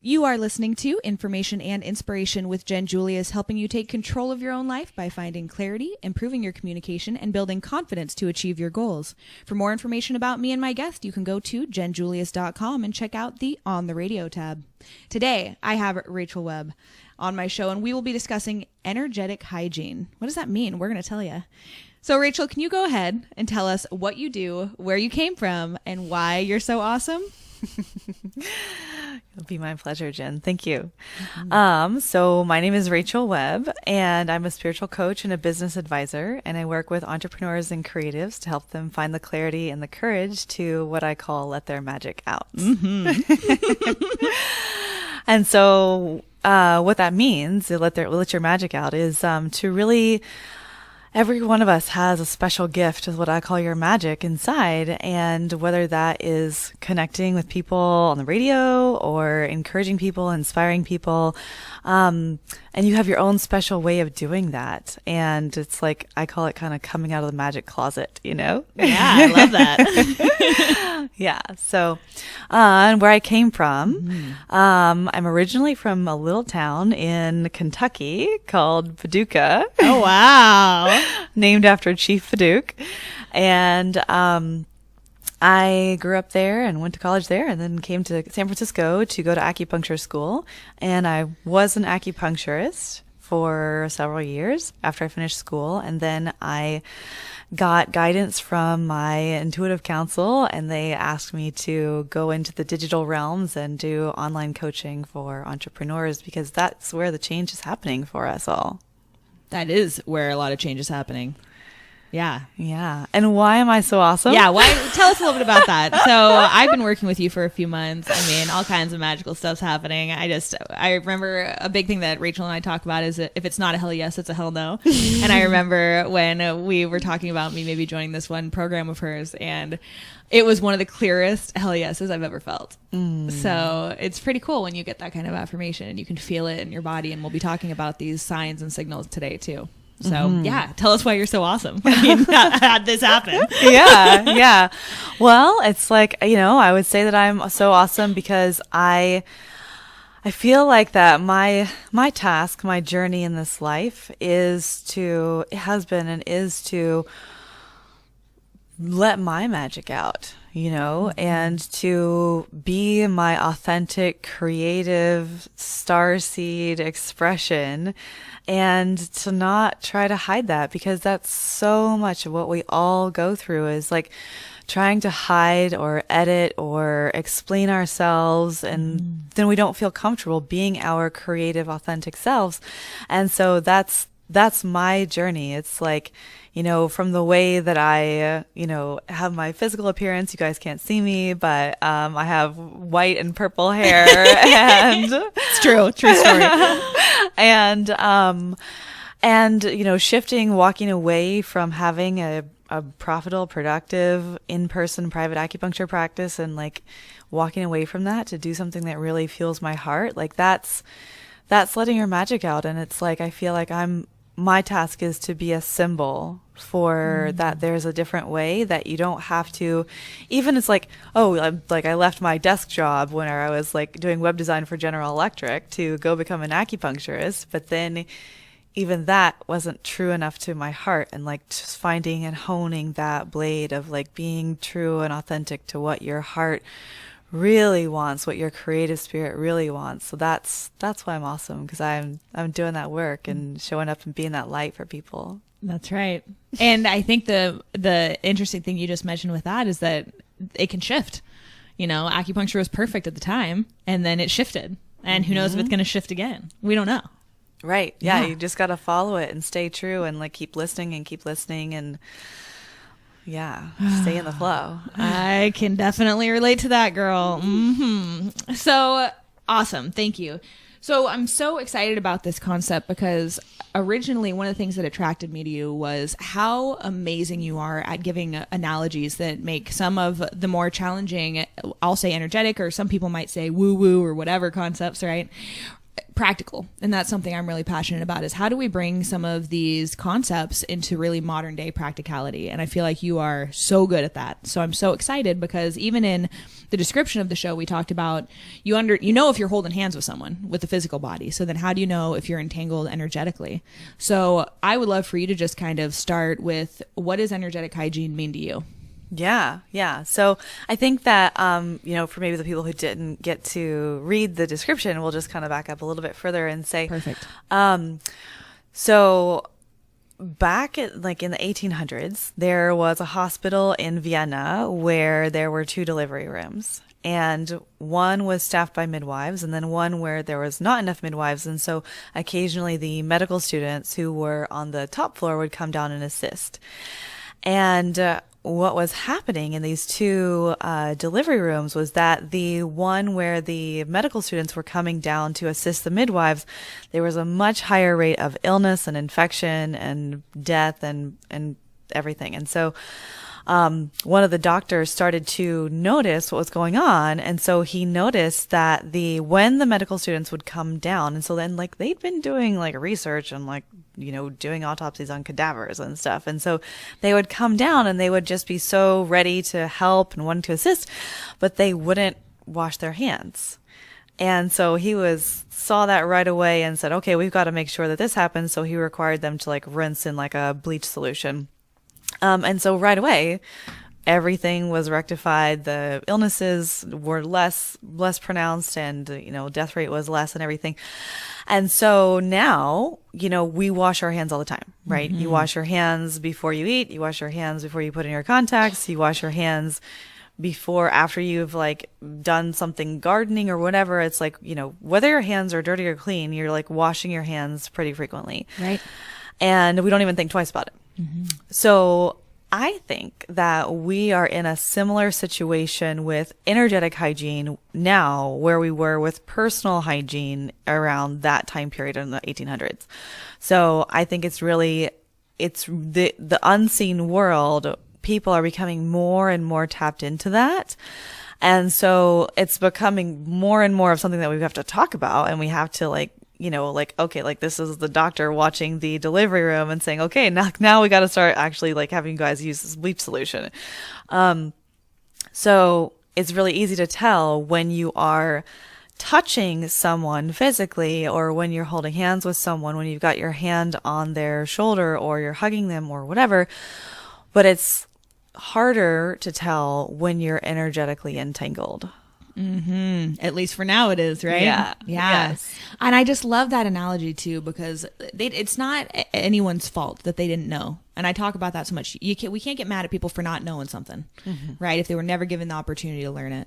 You are listening to Information and Inspiration with Jen Julius, helping you take control of your own life by finding clarity, improving your communication, and building confidence to achieve your goals. For more information about me and my guest, you can go to jenjulius.com and check out the On the Radio tab. Today, I have Rachael Webb on my show, and we will be discussing energetic hygiene. What does that mean? We're going to tell you. So, Rachael, can you go ahead and tell us what you do, where you came from, and why you're so awesome? It'll be my pleasure, Jen. Thank you. So my name is Rachael Webb, and I'm a spiritual coach and a business advisor, and I work with entrepreneurs and creatives to help them find the clarity and the courage to what I call let their magic out. And so what that means, let your magic out, is to really... Every one of us has a special gift, is what I call your magic inside. And whether that is connecting with people on the radio or encouraging people, inspiring people, and you have your own special way of doing that. And it's like, I call it kind of coming out of the magic closet, you know? Yeah, I love that. Yeah. So, and where I came from, I'm originally from a little town in Kentucky called Paducah. Oh, wow. Named after Chief Paducah. And, I grew up there and went to college there and then came to San Francisco to go to acupuncture school. And I was an acupuncturist for several years after I finished school. And then I got guidance from my intuitive counsel, and they asked me to go into the digital realms and do online coaching for entrepreneurs, because that's where the change is happening for us all. That is where a lot of change is happening. Yeah. Yeah. And why am I so awesome? Yeah. Why? Tell us a little bit about that. So I've been working with you for a few months. I mean, all kinds of magical stuff's happening. I remember a big thing that Rachael and I talk about is that if it's not a hell yes, it's a hell no. And I remember when we were talking about me maybe joining this one program of hers, and it was one of the clearest hell yeses I've ever felt. So it's pretty cool when you get that kind of affirmation and you can feel it in your body. And we'll be talking about these signs and signals today too. So yeah, tell us why you're so awesome. I mean, how'd this happen? Yeah. Well, it's like, I would say that I'm so awesome because I feel like that my task, my journey in this life is to let my magic out, and to be my authentic, creative starseed expression, and to not try to hide that, because that's so much of what we all go through, is like trying to hide or edit or explain ourselves, and then we don't feel comfortable being our creative, authentic selves. And so that's my journey. It's like, from the way that I, have my physical appearance. You guys can't see me, but I have white and purple hair, and it's true story. and shifting, walking away from having a profitable, productive, in-person private acupuncture practice, and like walking away from that to do something that really fuels my heart. Like that's letting your magic out. And it's like, I feel like my task is to be a symbol for that there's a different way, that you don't have to, even it's like, I left my desk job when I was like doing web design for General Electric to go become an acupuncturist. But then even that wasn't true enough to my heart, and like just finding and honing that blade of like being true and authentic to what your heart really wants, what your creative spirit really wants. So that's why I'm awesome, because I'm doing that work and showing up and being that light for people. That's right. And I think the interesting thing you just mentioned with that is that it can shift. Acupuncture was perfect at the time, and then it shifted, and who knows if it's going to shift again. We don't know. Right. Yeah. You just got to follow it and stay true, and like keep listening and yeah, stay in the flow. I can definitely relate to that, girl. So awesome. Thank you. So I'm so excited about this concept because originally one of the things that attracted me to you was how amazing you are at giving analogies that make some of the more challenging, I'll say energetic, or some people might say woo-woo or whatever concepts, right? practical. And that's something I'm really passionate about, is how do we bring some of these concepts into really modern day practicality? And I feel like you are so good at that. So I'm so excited, because even in the description of the show, we talked about you know if you're holding hands with someone with the physical body. So then how do you know if you're entangled energetically? So I would love for you to just kind of start with, what does energetic hygiene mean to you? Yeah. So I think that, for maybe the people who didn't get to read the description, we'll just kind of back up a little bit further and say, perfect. So back in the 1800s, there was a hospital in Vienna where there were 2 delivery rooms. And one was staffed by midwives, and then one where there was not enough midwives. And so occasionally the medical students who were on the top floor would come down and assist. And what was happening in these 2 delivery rooms was that the one where the medical students were coming down to assist the midwives, there was a much higher rate of illness and infection and death and everything. And so one of the doctors started to notice what was going on. And so he noticed that when the medical students would come down, and so then they'd been doing research and doing autopsies on cadavers and stuff. And so they would come down and they would just be so ready to help and wanting to assist, but they wouldn't wash their hands. And so he saw that right away and said, okay, we've got to make sure that this happens. So he required them to rinse in a bleach solution. And so right away, everything was rectified. The illnesses were less pronounced, and, death rate was less and everything. And so now, we wash our hands all the time, right? Mm-hmm. You wash your hands before you eat. You wash your hands before you put in your contacts. You wash your hands after you've done something gardening or whatever. It's whether your hands are dirty or clean, you're washing your hands pretty frequently. Right. And we don't even think twice about it. Mm-hmm. So I think that we are in a similar situation with energetic hygiene now, where we were with personal hygiene around that time period in the 1800s. So I think it's the unseen world. People are becoming more and more tapped into that. And so it's becoming more and more of something that we have to talk about, and we have to okay, this is the doctor watching the delivery room and saying, okay, now we got to start actually having you guys use this bleach solution. So it's really easy to tell when you are touching someone physically, or when you're holding hands with someone, when you've got your hand on their shoulder or you're hugging them or whatever, but it's harder to tell when you're energetically entangled. Mm-hmm. At least for now it is, right? Yeah. Yes. And I just love that analogy too, because it's not anyone's fault that they didn't know. And I talk about that so much. We can't get mad at people for not knowing something, mm-hmm. right? If they were never given the opportunity to learn it.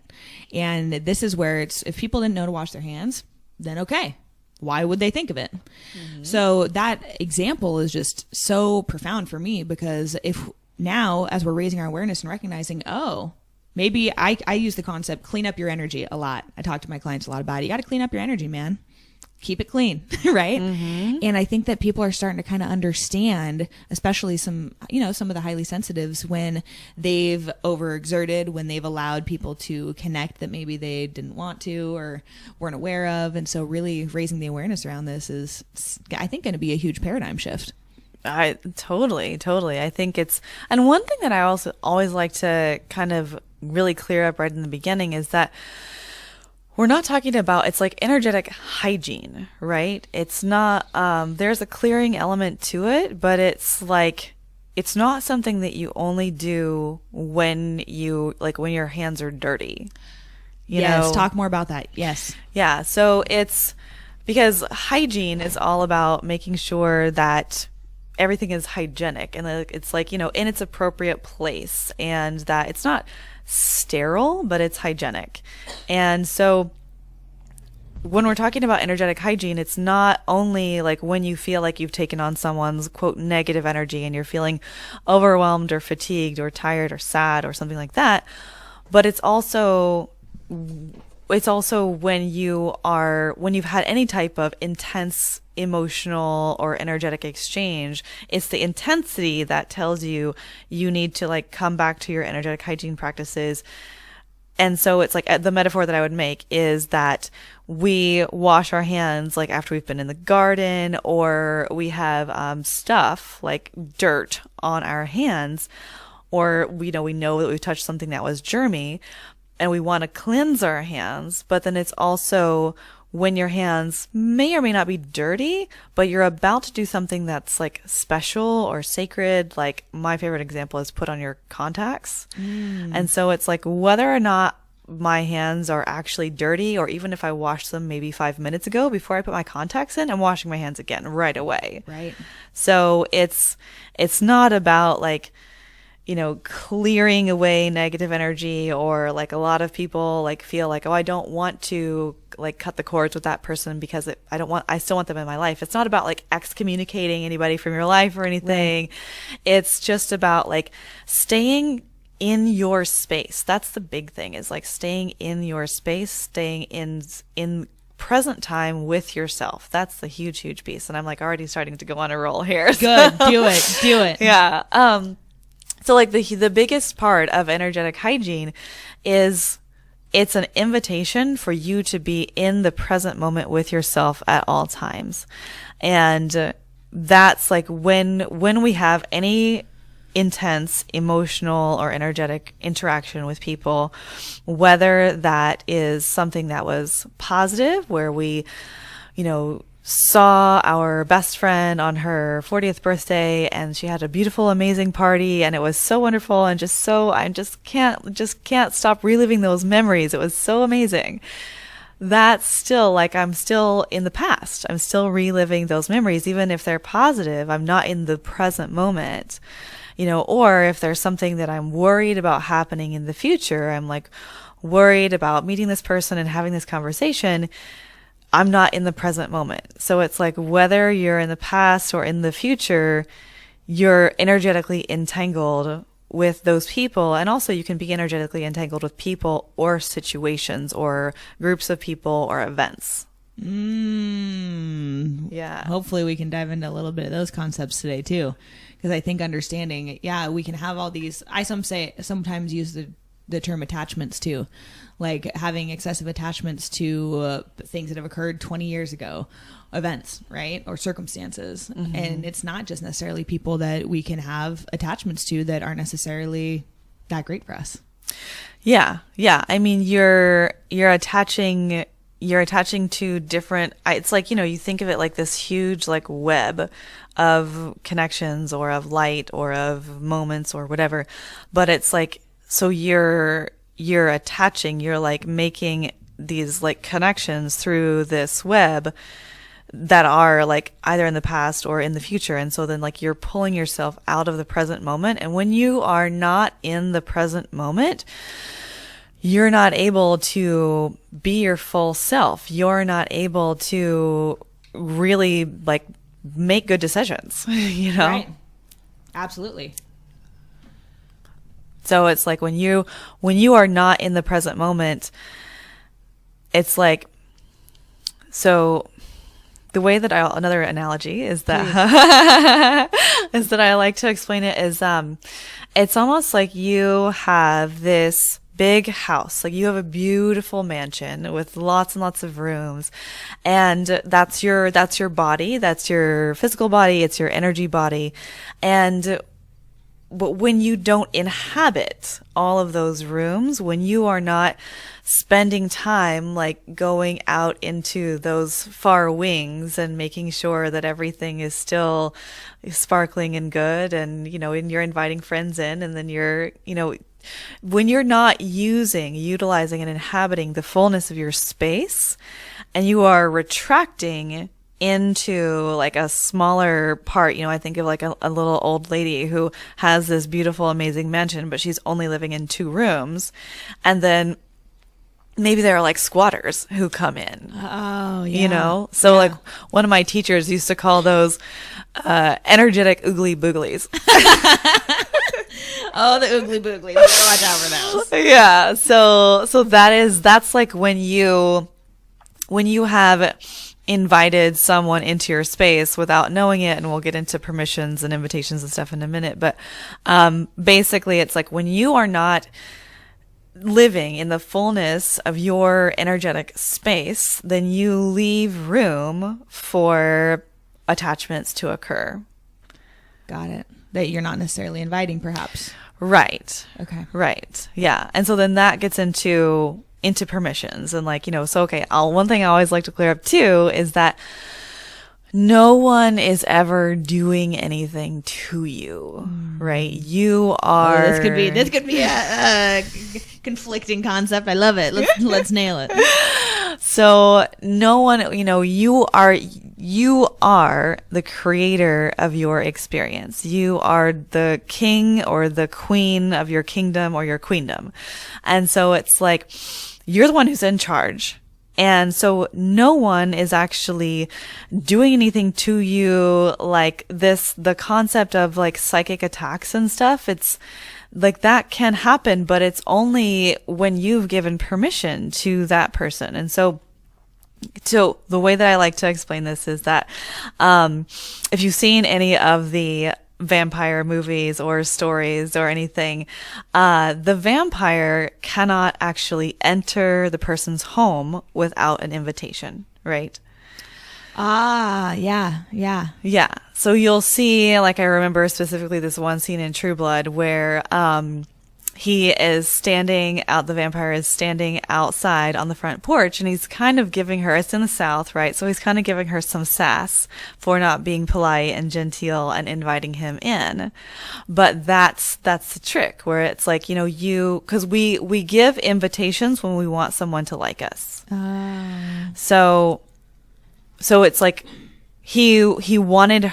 And this is where if people didn't know to wash their hands, then okay. Why would they think of it? Mm-hmm. So that example is just so profound for me, because if now, as we're raising our awareness and recognizing, maybe I use the concept, clean up your energy a lot. I talk to my clients a lot about it. You got to clean up your energy, man. Keep it clean, right? Mm-hmm. And I think that people are starting to kind of understand, especially some of the highly sensitives, when they've overexerted, when they've allowed people to connect that maybe they didn't want to or weren't aware of. And so really raising the awareness around this is, I think, going to be a huge paradigm shift. I totally. I think and one thing that I also always like to kind of really clear up right in the beginning is that we're not talking about, it's energetic hygiene, right? It's not, there's a clearing element to it, but it's not something that you only do when when your hands are dirty. Yes, talk more about that. Yes. Yeah. So it's because hygiene is all about making sure that everything is hygienic and it's in its appropriate place, and that it's not sterile, but it's hygienic. And so when we're talking about energetic hygiene, it's not only when you feel like you've taken on someone's quote negative energy and you're feeling overwhelmed or fatigued or tired or sad or something like that, but it's also when you've had any type of intense emotional or energetic exchange. It's the intensity that tells you need to come back to your energetic hygiene practices And so it's like the metaphor that I would make is that we wash our hands like after we've been in the garden, or we have stuff like dirt on our hands, or we know that we've touched something that was germy and we want to cleanse our hands. But then it's also when your hands may or may not be dirty, but you're about to do something that's like special or sacred. Like my favorite example is put on your contacts. And so it's like whether or not my hands are actually dirty, or even if I washed them maybe 5 minutes ago before I put my contacts in, I'm washing my hands again right away. Right. So it's not about like, clearing away negative energy, or like a lot of people like feel like, oh, I don't want to like cut the cords with that person because I still want them in my life. It's not about like excommunicating anybody from your life or anything. Right. It's just about like staying in your space. That's the big thing, is like staying in your space, staying in present time with yourself. That's the huge piece. And I'm like already starting to go on a roll here. Good. Do it. Yeah. So like the biggest part of energetic hygiene is it's an invitation for you to be in the present moment with yourself at all times. And that's like when we have any intense emotional or energetic interaction with people, whether that is something that was positive, where we, saw our best friend on her 40th birthday and she had a beautiful, amazing party and it was so wonderful, and I just can't stop reliving those memories. It was so amazing. That's still like, I'm still in the past. I'm still reliving those memories. Even if they're positive, I'm not in the present moment. Or if there's something that I'm worried about happening in the future, I'm like worried about meeting this person and having this conversation, I'm not in the present moment. So it's like whether you're in the past or in the future, you're energetically entangled with those people. And also you can be energetically entangled with people or situations or groups of people or events. Yeah. Hopefully we can dive into a little bit of those concepts today too. Because I think understanding, we can have all these, I sometimes use the term attachments too, like having excessive attachments to things that have occurred 20 years ago, events, right? Or circumstances. Mm-hmm. And it's not just necessarily people that we can have attachments to that aren't necessarily that great for us. Yeah. I mean, you're attaching to different, it's like, you think of it like this huge like web of connections or of light or of moments or whatever. But it's like, so you're attaching, you're like making these like connections through this web that are like either in the past or in the future. And so then like you're pulling yourself out of the present moment. And when you are not in the present moment, you're not able to be your full self. You're not able to really like make good decisions, Right. Absolutely. So it's like when you are not in the present moment, it's like, so the way that another analogy is that, is that I like to explain it is, it's almost like you have this big house, like you have a beautiful mansion with lots and lots of rooms, and that's your body, that's your physical body, it's your energy body. But when you don't inhabit all of those rooms, when you are not spending time like going out into those far wings and making sure that everything is still sparkling and good, and and you're inviting friends in, and then you're when you're not utilizing and inhabiting the fullness of your space, and you are retracting into like a smaller part, I think of like a little old lady who has this beautiful, amazing mansion, but she's only living in 2 rooms. And then maybe there are like squatters who come in. Oh, yeah. So like one of my teachers used to call those energetic oogly booglies. Oh, the oogly booglies. Watch out for those. Yeah. So that's like when you have invited someone into your space without knowing it, and we'll get into permissions and invitations and stuff in a minute. But basically, it's like when you are not living in the fullness of your energetic space, then you leave room for attachments to occur. Got it. That you're not necessarily inviting, perhaps. Right. Okay. Right. Yeah. And so then that gets into permissions and like, so okay, one thing I always like to clear up too is that no one is ever doing anything to you, right? You are. Oh, this could be a conflicting concept. I love it. Let's nail it. So no one, you are the creator of your experience. You are the king or the queen of your kingdom or your queendom. And so it's like, you're the one who's in charge. And so no one is actually doing anything to you like this, the concept of like psychic attacks and stuff. It's like that can happen, but it's only when you've given permission to that person. And so the way that I like to explain this is that, if you've seen any of the vampire movies or stories or anything, the vampire cannot actually enter the person's home without an invitation, right? Yeah. So you'll see, like I remember specifically this one scene in True Blood where the vampire is standing outside on the front porch and he's kind of giving her, it's in the South, right? So he's kind of giving her some sass for not being polite and genteel and inviting him in. But that's the trick where it's like, cause we give invitations when we want someone to like us. So it's like he wanted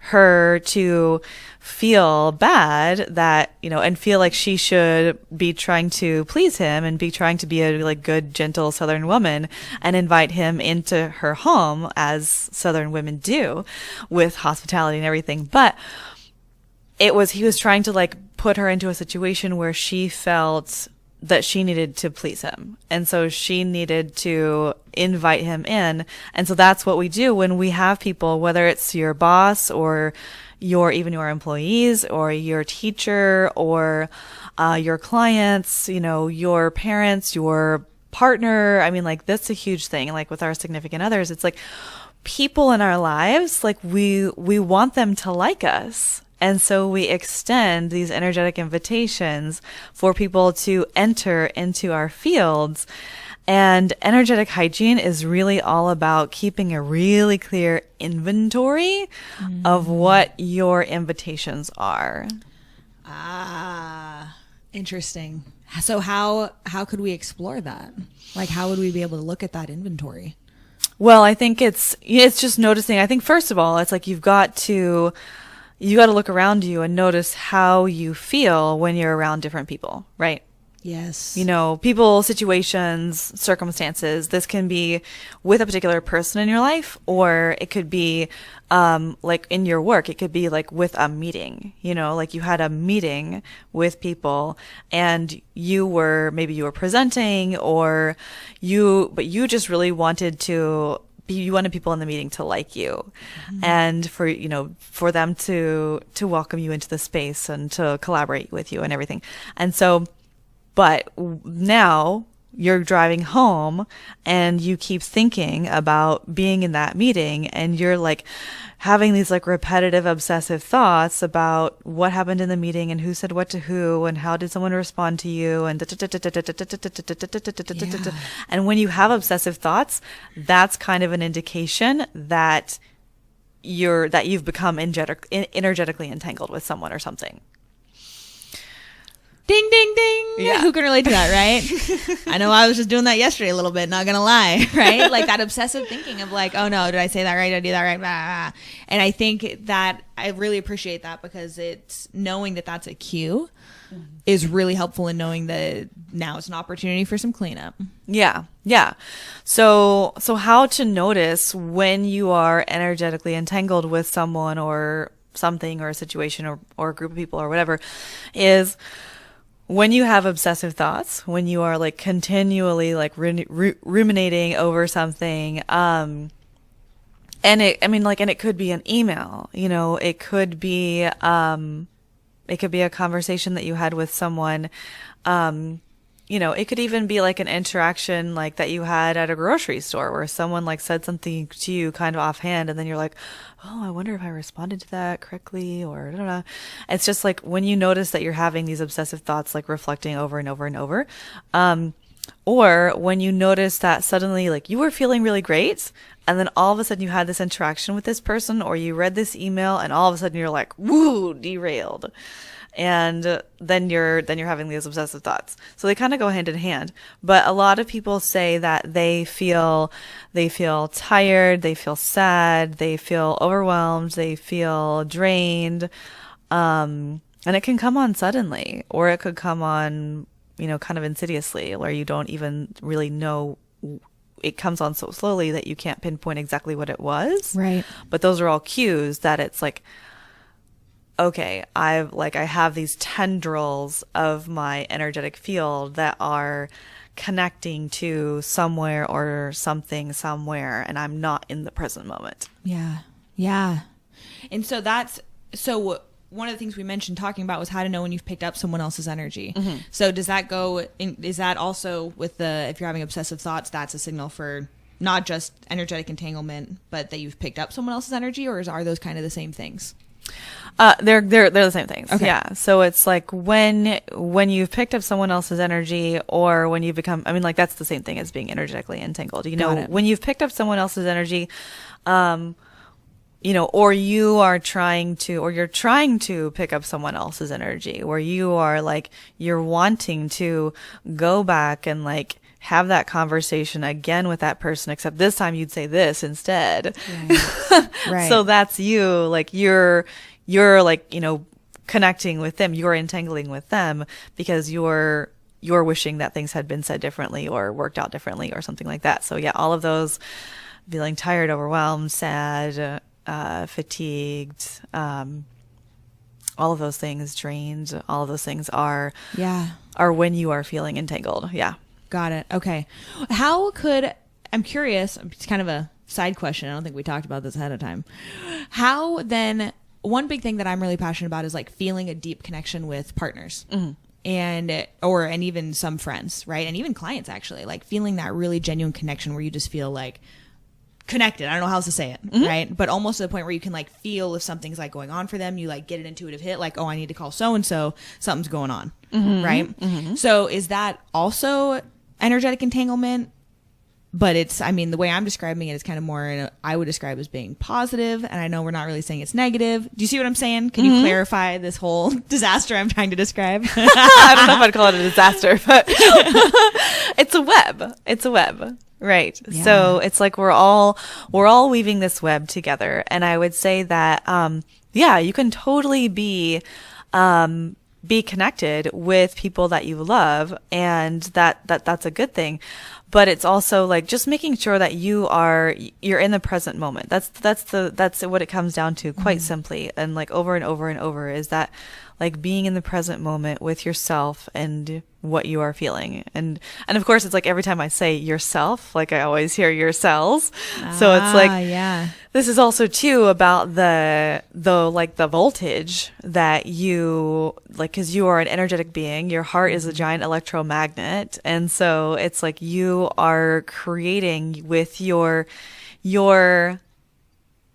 her to feel bad that, and feel like she should be trying to please him and be trying to be a like good, gentle Southern woman and invite him into her home as Southern women do with hospitality and everything. But he was trying to like put her into a situation where she felt that she needed to please him. And so she needed to invite him in. And so that's what we do when we have people, whether it's your boss or your employees or your teacher or your clients, your parents, your partner. I mean, like that's a huge thing. Like with our significant others, it's like people in our lives, like we want them to like us. And so we extend these energetic invitations for people to enter into our fields. And energetic hygiene is really all about keeping a really clear inventory of what your invitations are. Interesting. So how could we explore that? Like, how would we be able to look at that inventory? Well, I think it's just noticing. I think first of all, it's like you got to look around you and notice how you feel when you're around different people, right? Yes. People, situations, circumstances. This can be with a particular person in your life, or it could be like in your work. It could be like with a meeting, like you had a meeting with people and you were presenting but you just really wanted you wanted people in the meeting to like you and for them to welcome you into the space and to collaborate with you and everything. And so, but now you're driving home and you keep thinking about being in that meeting and you're like having these like repetitive obsessive thoughts about what happened in the meeting and who said what to who and how did someone respond to you and and when you have obsessive thoughts, that's kind of an indication that you've become energetically entangled with someone or something. Ding, ding, ding. Yeah. Who can relate to that, right? I know I was just doing that yesterday a little bit, not going to lie, right? Like that obsessive thinking of like, oh no, did I say that right? Did I do that right? Blah, blah, blah. And I think that I really appreciate that because it's knowing that that's a cue is really helpful in knowing that now it's an opportunity for some cleanup. Yeah. Yeah. So how to notice when you are energetically entangled with someone or something or a situation or a group of people or whatever is when you have obsessive thoughts, when you are like continually like ruminating over something, and it could be an email, it could be It could be a conversation that you had with someone. It could even be like an interaction like that you had at a grocery store where someone like said something to you kind of offhand, and then you're like, oh, I wonder if I responded to that correctly, or I don't know. It's just like when you notice that you're having these obsessive thoughts, like reflecting over and over and over. Or when you notice that suddenly like you were feeling really great, and then all of a sudden you had this interaction with this person, or you read this email, and all of a sudden you're like, woo, derailed. And then you're having these obsessive thoughts. So they kind of go hand in hand. But a lot of people say that they feel tired, they feel sad, they feel overwhelmed, they feel drained. And it can come on suddenly, or it could come on, kind of insidiously, where you don't even really know. It comes on so slowly that you can't pinpoint exactly what it was. Right. But those are all cues that it's like, okay, I have these tendrils of my energetic field that are connecting to somewhere or something somewhere, and I'm not in the present moment. Yeah. Yeah. And so one of the things we mentioned talking about was how to know when you've picked up someone else's energy. Mm-hmm. So does that is that also with if you're having obsessive thoughts, that's a signal for not just energetic entanglement, but that you've picked up someone else's energy, or are those kind of the same things? They're the same things. Okay. Yeah. So it's like when you've picked up someone else's energy, or when you've become, that's the same thing as being energetically entangled. When you've picked up someone else's energy, or you're trying to pick up someone else's energy, where you are like, you're wanting to go back and like have that conversation again with that person, except this time you'd say this instead. Right. Right. So that's you, like you're like, connecting with them, you're entangling with them because you're wishing that things had been said differently or worked out differently or something like that. So yeah, all of those, feeling tired, overwhelmed, sad, fatigued, all of those things, drained, all of those things are when you are feeling entangled. Yeah. Got it. Okay. I'm curious, it's kind of a side question. I don't think we talked about this ahead of time. How then, one big thing that I'm really passionate about is like feeling a deep connection with partners. Mm-hmm. And even some friends, right? And even clients, actually, like feeling that really genuine connection where you just feel like connected. I don't know how else to say it, mm-hmm. right? But almost to the point where you can like feel if something's like going on for them, you like get an intuitive hit, like, oh, I need to call so-and-so, something's going on, mm-hmm. right? Mm-hmm. So is that also energetic entanglement? But the way I'm describing it is kind of more, I would describe as being positive, and I know we're not really saying it's negative. Do you see what I'm saying? Can you clarify this whole disaster I'm trying to describe? I don't know if I'd call it a disaster, but it's a web. It's a web. Right. Yeah. So it's like we're all weaving this web together. And I would say that, you can totally be connected with people that you love, and that's a good thing. But it's also like just making sure that you're in the present moment. That's what it comes down to, quite mm-hmm. simply. And like over and over and over is that like being in the present moment with yourself and what you are feeling. And of course it's like every time I say yourself, like I always hear your cells. So it's like, this is also too about the voltage that you like, cause you are an energetic being. Your heart is a giant electromagnet. And so it's like you are creating with your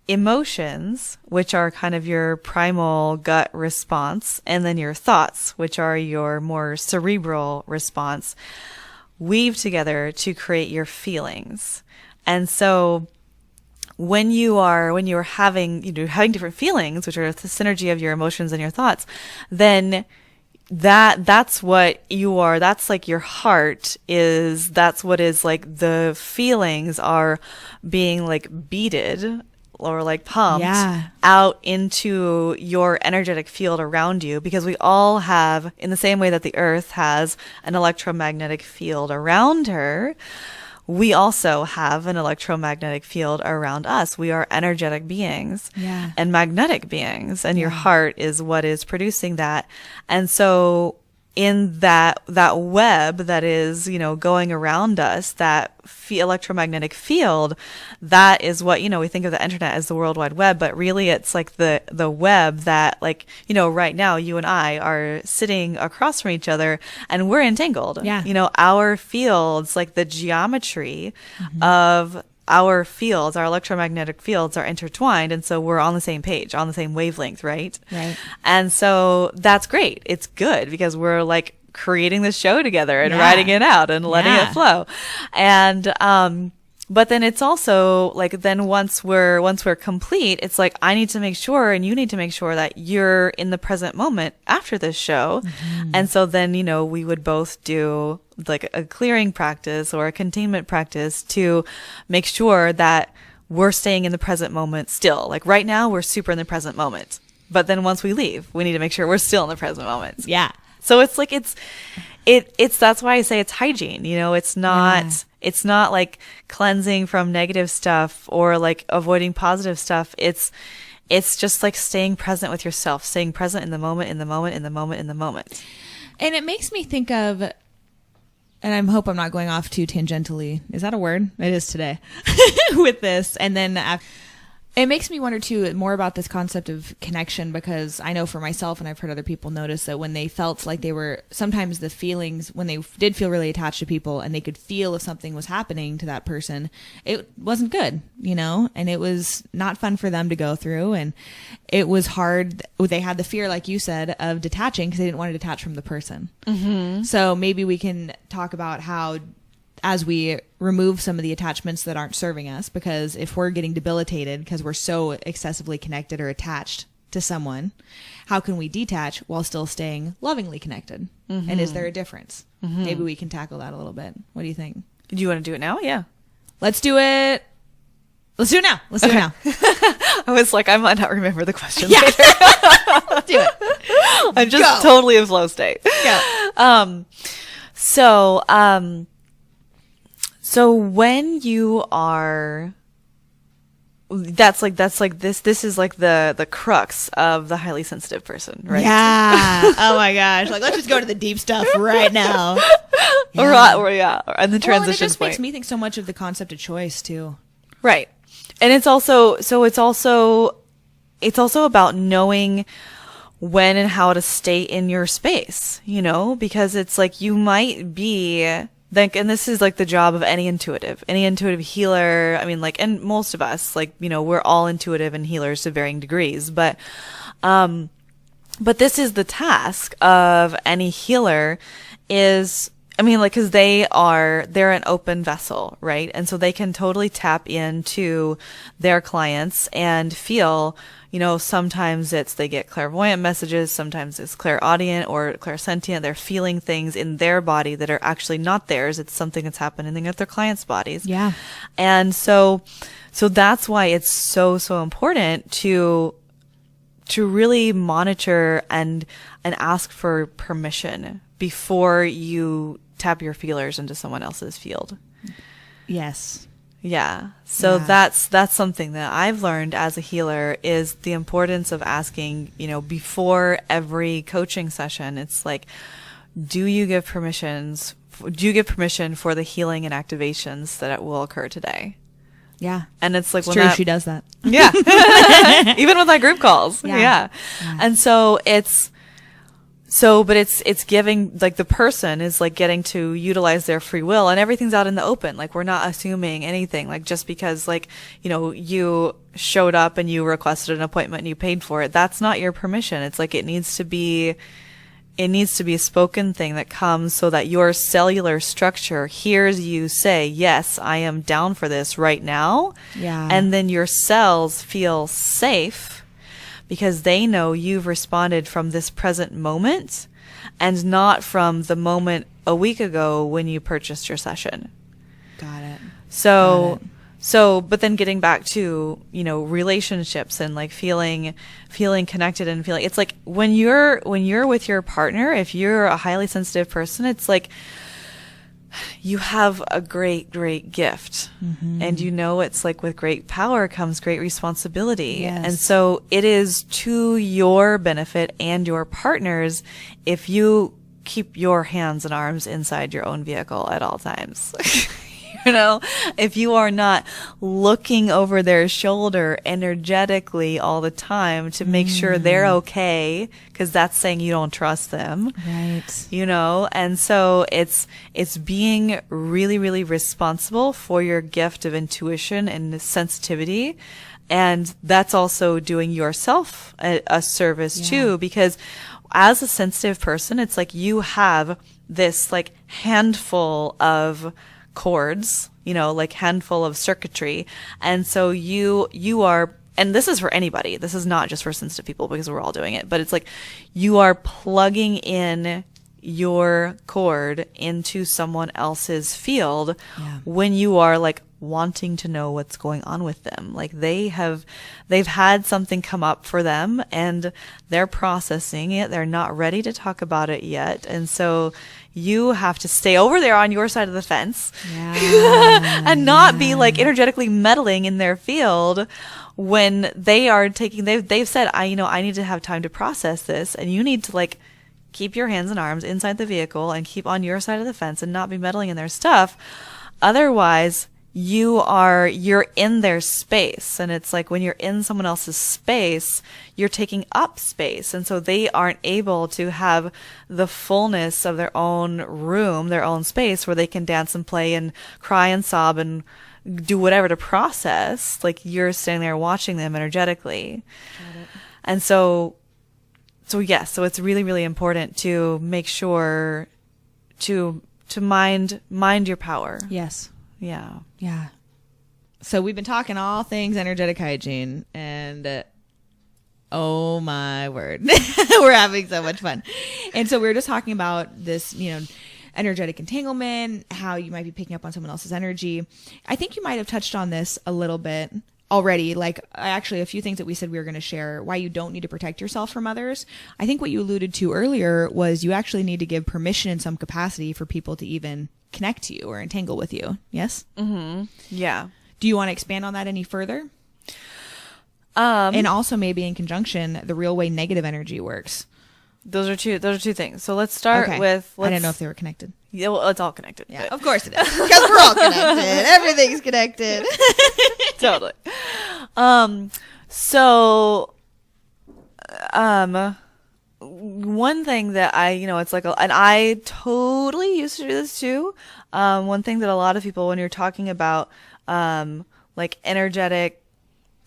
emotions, which are kind of your primal gut response, and then your thoughts, which are your more cerebral response, weave together to create your feelings. And so when you're having different feelings, which are the synergy of your emotions and your thoughts, then that's what you are. That's like your heart is, that's what is like the feelings are being like beaded or like pumped out into your energetic field around you, because we all have, in the same way that the earth has an electromagnetic field around her, we also have an electromagnetic field around us. We are energetic beings and magnetic beings, and your heart is what is producing that. And so in that web that is, going around us, that electromagnetic field, that is what, we think of the internet as the World Wide Web, but really it's like the web that, like, right now you and I are sitting across from each other and we're entangled. Yeah. Our fields, like the geometry of our fields, our electromagnetic fields are intertwined. And so we're on the same page, on the same wavelength, right? Right. And so that's great. It's good because we're like creating this show together and writing it out and letting it flow. And, but then it's also like, then once we're complete, it's like, I need to make sure and you need to make sure that you're in the present moment after this show. And so then, we would both do like a clearing practice or a containment practice to make sure that we're staying in the present moment still. Like right now, we're super in the present moment. But then once we leave, we need to make sure we're still in the present moment. Yeah. So it's like, it's that's why I say it's hygiene. It's not like cleansing from negative stuff or like avoiding positive stuff. It's just like staying present with yourself, staying present in the moment, in the moment, in the moment, in the moment. And it makes me think of, and I hope I'm not going off too tangentially. Is that a word? It is today with this. And then it makes me wonder too more about this concept of connection, because I know for myself, and I've heard other people notice that when they felt like they were, sometimes the feelings, when they did feel really attached to people and they could feel if something was happening to that person, it wasn't good, and it was not fun for them to go through. And it was hard. They had the fear, like you said, of detaching because they didn't want to detach from the person. So maybe we can talk about how, as we remove some of the attachments that aren't serving us, because if we're getting debilitated because we're so excessively connected or attached to someone, how can we detach while still staying lovingly connected? And is there a difference? Maybe we can tackle that a little bit. What do you think? Do you want to do it now? Yeah. Let's do it. Let's do it now. Let's do it now. I was like, I might not remember the question Yeah. later. Let's do it. I'm just totally in flow state. Go. So when you are, this is like the crux of the highly sensitive person, right? Yeah. Oh my gosh. Like, let's just go to the deep stuff right now. And the transition and it just point. makes me think so much of the concept of choice too. Right. And it's also about knowing when and how to stay in your space, because it's like you might be like, and this is like the job of any intuitive healer. I mean, like, and most of us, like, we're all intuitive and healers to varying degrees, but this is the task of any healer is, I mean, like, cause they're an open vessel, right? And so they can totally tap into their clients and feel, sometimes they get clairvoyant messages, sometimes it's clairaudient or clairsentient. They're feeling things in their body that are actually not theirs. It's something that's happening at their clients' bodies. Yeah. And so that's why it's so important to really monitor and ask for permission before you tap your feelers into someone else's field. Yes. Yeah. So that's something that I've learned as a healer is the importance of asking, before every coaching session. It's like, do you give permission for the healing and activations that will occur today? Yeah. And it's like, it's true, she does that. Yeah. Even with my group calls. Yeah. And so but it's giving, like, the person is like getting to utilize their free will, and everything's out in the open. Like, we're not assuming anything, like, just because, like, you showed up and you requested an appointment and you paid for it. That's not your permission. It's like, it needs to be a spoken thing that comes so that your cellular structure hears you say, yes, I am down for this right now. Yeah. And then your cells feel safe because they know you've responded from this present moment and not from the moment a week ago when you purchased your session. Got it. But then getting back to, relationships and like feeling connected and feeling, it's like when you're with your partner, if you're a highly sensitive person, it's like you have a great, great gift. Mm-hmm. And it's like with great power comes great responsibility. Yes. And so it is to your benefit and your partner's if you keep your hands and arms inside your own vehicle at all times. You know, if you are not looking over their shoulder energetically all the time to make sure they're okay, because that's saying you don't trust them. Right. You know, and so it's being really, really responsible for your gift of intuition and sensitivity. And that's also doing yourself a service too, because as a sensitive person, it's like you have this like handful of cords, you know, like handful of circuitry. And so you are, and this is for anybody. This is not just for sensitive people because we're all doing it, but it's like you are plugging in your cord into someone else's field when you are like wanting to know what's going on with them. Like they've had something come up for them and they're processing it. They're not ready to talk about it yet. And so you have to stay over there on your side of the fence and not be like energetically meddling in their field when they are they've said, I need to have time to process this, and you need to like keep your hands and arms inside the vehicle and keep on your side of the fence and not be meddling in their stuff. Otherwise, you're in their space. And it's like when you're in someone else's space, you're taking up space. And so they aren't able to have the fullness of their own room, their own space where they can dance and play and cry and sob and do whatever to process. Like you're standing there watching them energetically. And so yes, so it's really, really important to make sure to mind your power. Yes. Yeah. Yeah. So we've been talking all things energetic hygiene, and oh my word, we're having so much fun. And so we were just talking about this, energetic entanglement, how you might be picking up on someone else's energy. I think you might have touched on this a little bit already, like actually a few things that we said we were going to share, why you don't need to protect yourself from others. I think what you alluded to earlier was you actually need to give permission in some capacity for people to even connect to you or entangle with you. Yes? Mm-hmm. Yeah. Do you want to expand on that any further? And also maybe in conjunction, the real way negative energy works. Those are two things. So let's start with... I didn't know if they were connected. Yeah, well, it's all connected. Yeah, of course it is. Because we're all connected. Everything's connected. Totally. So, one thing that it's like, and I totally used to do this too. One thing that a lot of people, when you're talking about, like energetic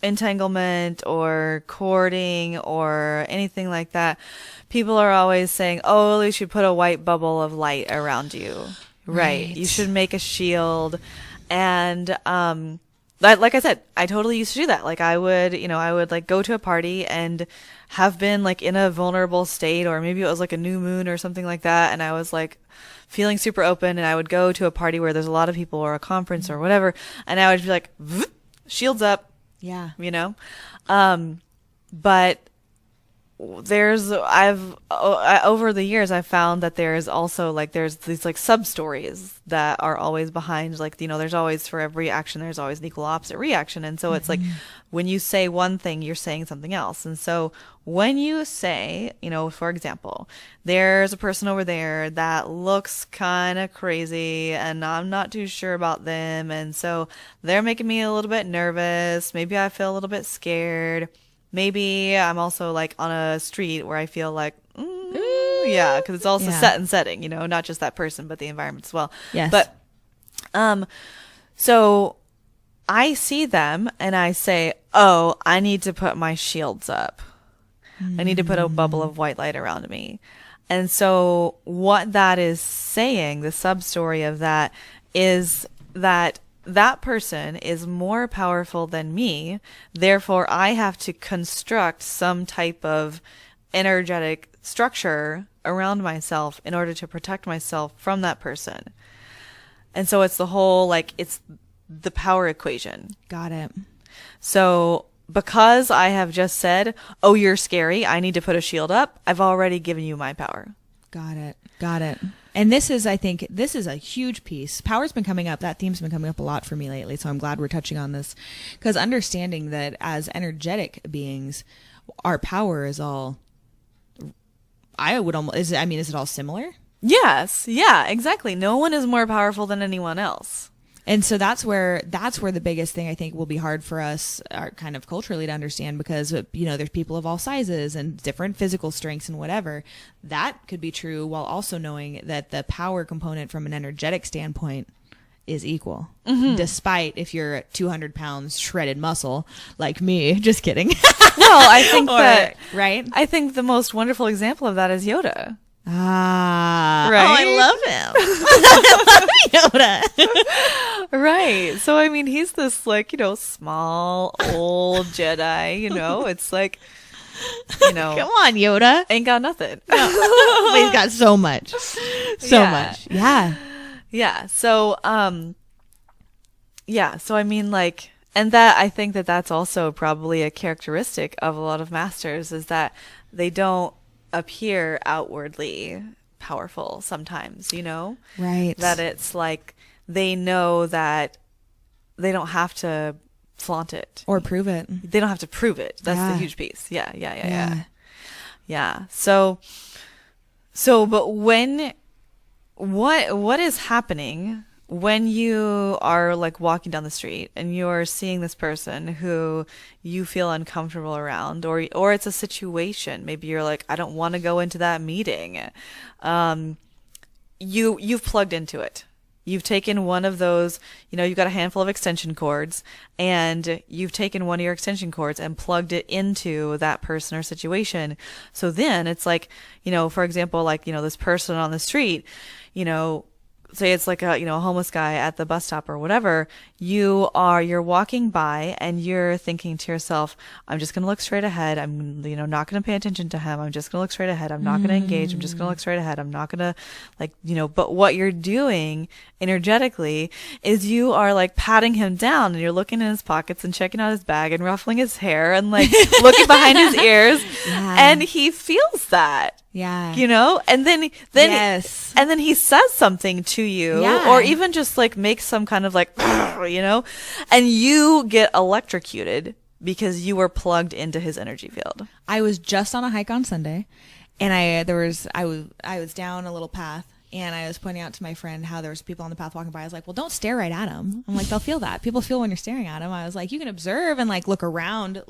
entanglement or cording or anything like that, people are always saying, oh, you should put a white bubble of light around you. Right. You should make a shield. And, like I said, I totally used to do that. Like I would like go to a party and have been like in a vulnerable state, or maybe it was like a new moon or something like that. And I was like feeling super open, and I would go to a party where there's a lot of people or a conference or whatever. And I would be like, shields up. Yeah. But over the years, I've found that there's also like, there's these like sub stories that are always behind, like, there's always, for every action, there's always an equal opposite reaction. And so it's like, when you say one thing, you're saying something else. And so when you say, for example, there's a person over there that looks kind of crazy and I'm not too sure about them. And so they're making me a little bit nervous. Maybe I feel a little bit scared. Maybe I'm also like on a street where I feel like, yeah, because it's also set and setting, not just that person, but the environment as well. Yes. But, so I see them and I say, oh, I need to put my shields up. I need to put a bubble of white light around me. And so what that is saying, the sub story of that, is that person is more powerful than me. Therefore, I have to construct some type of energetic structure around myself in order to protect myself from that person. And so it's the whole, like, it's the power equation. Got it. So because I have just said, oh, you're scary, I need to put a shield up, I've already given you my power. Got it. And I think this is a huge piece. Power's been coming up. That theme's been coming up a lot for me lately. So I'm glad we're touching on this, because understanding that as energetic beings, our power is all, is it all similar? Yes. Yeah, exactly. No one is more powerful than anyone else. And so that's where the biggest thing I think will be hard for us kind of culturally to understand, because, there's people of all sizes and different physical strengths and whatever. That could be true while also knowing that the power component from an energetic standpoint is equal, despite if you're 200 pounds shredded muscle like me. Just kidding. Well, I think right? I think the most wonderful example of that is Yoda. Ah, right. Oh, I love him. I love Yoda. Right. So, I mean, he's this small, old Jedi, it's like, come on, Yoda. ain't got nothing. No. But he's got so much. So much. Yeah. Yeah. So, So, I mean, and that, I think that that's also probably a characteristic of a lot of masters, is that they don't appear outwardly powerful sometimes, Right. That it's like they know that they don't have to flaunt it or prove it. They don't have to prove it. That's the huge piece. Yeah. So but what is happening when you are walking down the street and you're seeing this person who you feel uncomfortable around, or it's a situation, maybe you're like, I don't want to go into that meeting. You've plugged into it. You've taken one of those, you've got a handful of extension cords, and you've taken one of your extension cords and plugged it into that person or situation. So then it's like, for example, this person on the street, say it's like a homeless guy at the bus stop or whatever, you're walking by and you're thinking to yourself, I'm just going to look straight ahead. I'm not going to pay attention to him. I'm just going to look straight ahead. I'm not going to engage. I'm just going to look straight ahead. I'm not going to but what you're doing energetically is you are patting him down, and you're looking in his pockets and checking out his bag and ruffling his hair and looking behind his ears. Yeah. And he feels that. Yeah. And then yes. And then he says something to you, or even just makes some kind of and you get electrocuted because you were plugged into his energy field. I was just on a hike on Sunday, and I was down a little path, and I was pointing out to my friend how there was people on the path walking by. I was like, well, don't stare right at them. I'm like, they'll feel that. People feel when you're staring at them. I was like, you can observe and look around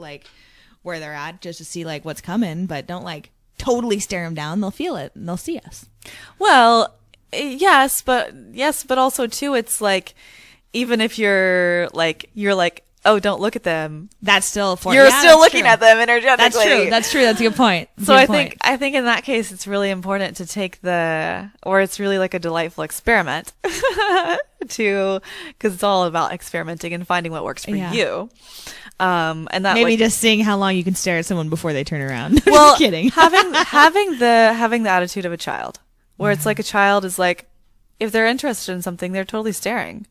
where they're at just to see what's coming, but don't totally stare them down. They'll feel it and they'll see us. Well, yes, but also too, it's even if you're oh, don't look at them, that's still you're still looking at them energetically. That's true. That's a good point. So I think in that case, it's really important to take it's really a delightful experiment because it's all about experimenting and finding what works for you. And that maybe just seeing how long you can stare at someone before they turn around. Well, just kidding. having the attitude of a child, where it's a child is if they're interested in something, they're totally staring,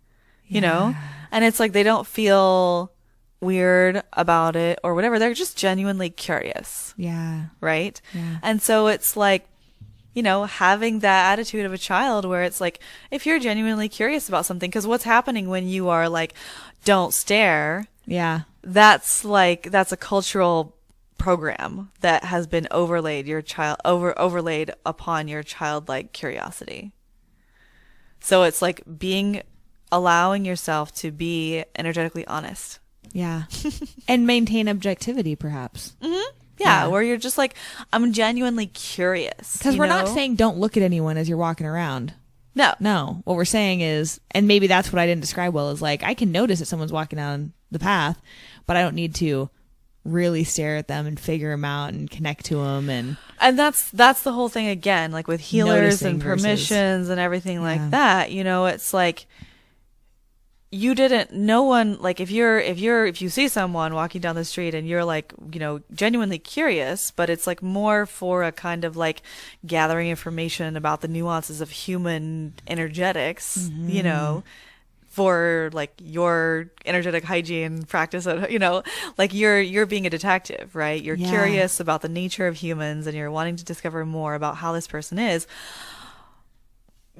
and it's they don't feel weird about it or whatever. They're just genuinely curious. Yeah. Right. Yeah. And so it's having that attitude of a child, where it's if you're genuinely curious about something, because what's happening when you are don't stare. Yeah. That's a cultural program that has been overlaid upon your childlike curiosity. So it's allowing yourself to be energetically honest. Yeah. And maintain objectivity, perhaps. Mm-hmm. Yeah, where you're just I'm genuinely curious. Because we're not saying don't look at anyone as you're walking around. No. What we're saying is, and maybe that's what I didn't describe well, is I can notice that someone's walking down the path, but I don't need to really stare at them and figure them out and connect to them. And that's the whole thing again, with healers and permissions and everything that, it's no one, if you see someone walking down the street and you're genuinely curious, but it's more for a kind of gathering information about the nuances of human energetics, for your energetic hygiene practice, you're being a detective, right? You're curious about the nature of humans and you're wanting to discover more about how this person is.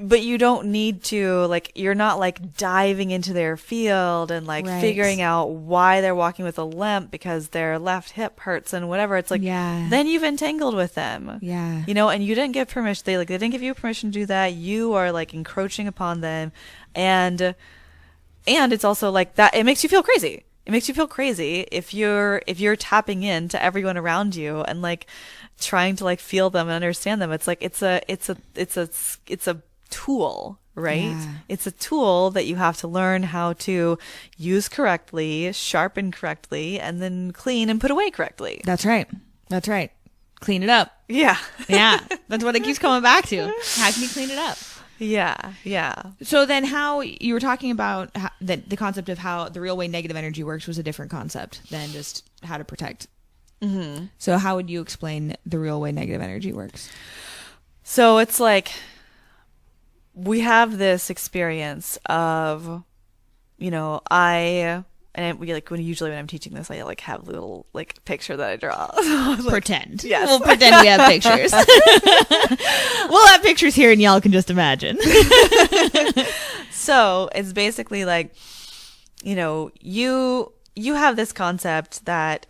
but you don't need to, like, you're not like diving into their field and like Right. figuring out why they're walking with a limp because their left hip hurts and whatever. It's like, Yeah. then you've entangled with them. Yeah. You know, and you didn't give permission. They didn't give you permission to do that. You are like encroaching upon them. And it's also like that. It makes you feel crazy. It makes you feel crazy if you're tapping into everyone around you and like trying to like feel them and understand them. It's like, it's a tool, right? Yeah. It's a tool that you have to learn how to use correctly, sharpen correctly, and then clean and put away correctly. That's right. That's right. Clean it up. Yeah. Yeah. That's what it keeps coming back to. How can you clean it up? Yeah. Yeah. So then how you were talking about the concept of how the real way negative energy works was a different concept than just how to protect. Mm-hmm. So how would you explain the real way negative energy works? So it's like we have this experience of, you know, usually when I'm teaching this, I like have a little like picture that I draw. Like, Pretend. Yes. We'll pretend we have pictures. We'll have pictures here and y'all can just imagine. So it's basically like, you know, you have this concept that,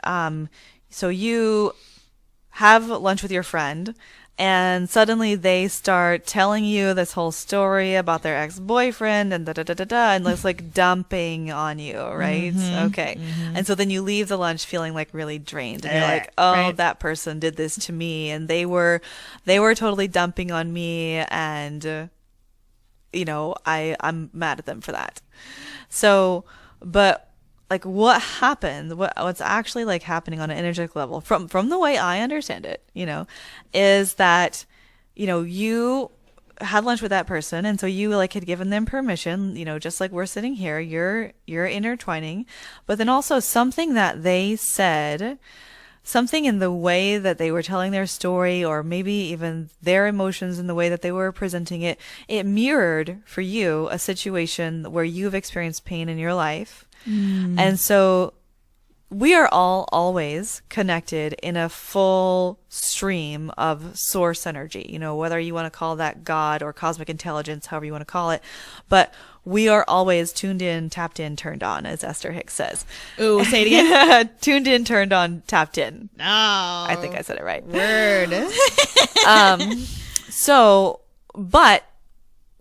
so you have lunch with your friend and suddenly they start telling you this whole story about their ex-boyfriend and and it's like dumping on you, right? Okay. And so then you leave the lunch feeling like really drained and you're like, oh, right. that person did this to me and they were totally dumping on me and, you know, I'm mad at them for that. So, but like what happened, what's actually like happening on an energetic level from the way I understand it, you know, is that, you know, you had lunch with that person and so you like had given them permission, you know, just like we're sitting here, you're intertwining, but then also something that they said, something in the way that they were telling their story or maybe even their emotions in the way that they were presenting it, it mirrored for you a situation where you've experienced pain in your life. And so we are all always connected in a full stream of source energy, you know, whether you want to call that God or cosmic intelligence, however you want to call it. But we are always tuned in, tapped in, turned on, as Esther Hicks says. Ooh, say it again. Tuned in, turned on, tapped in. Oh. I think I said it right. Word. But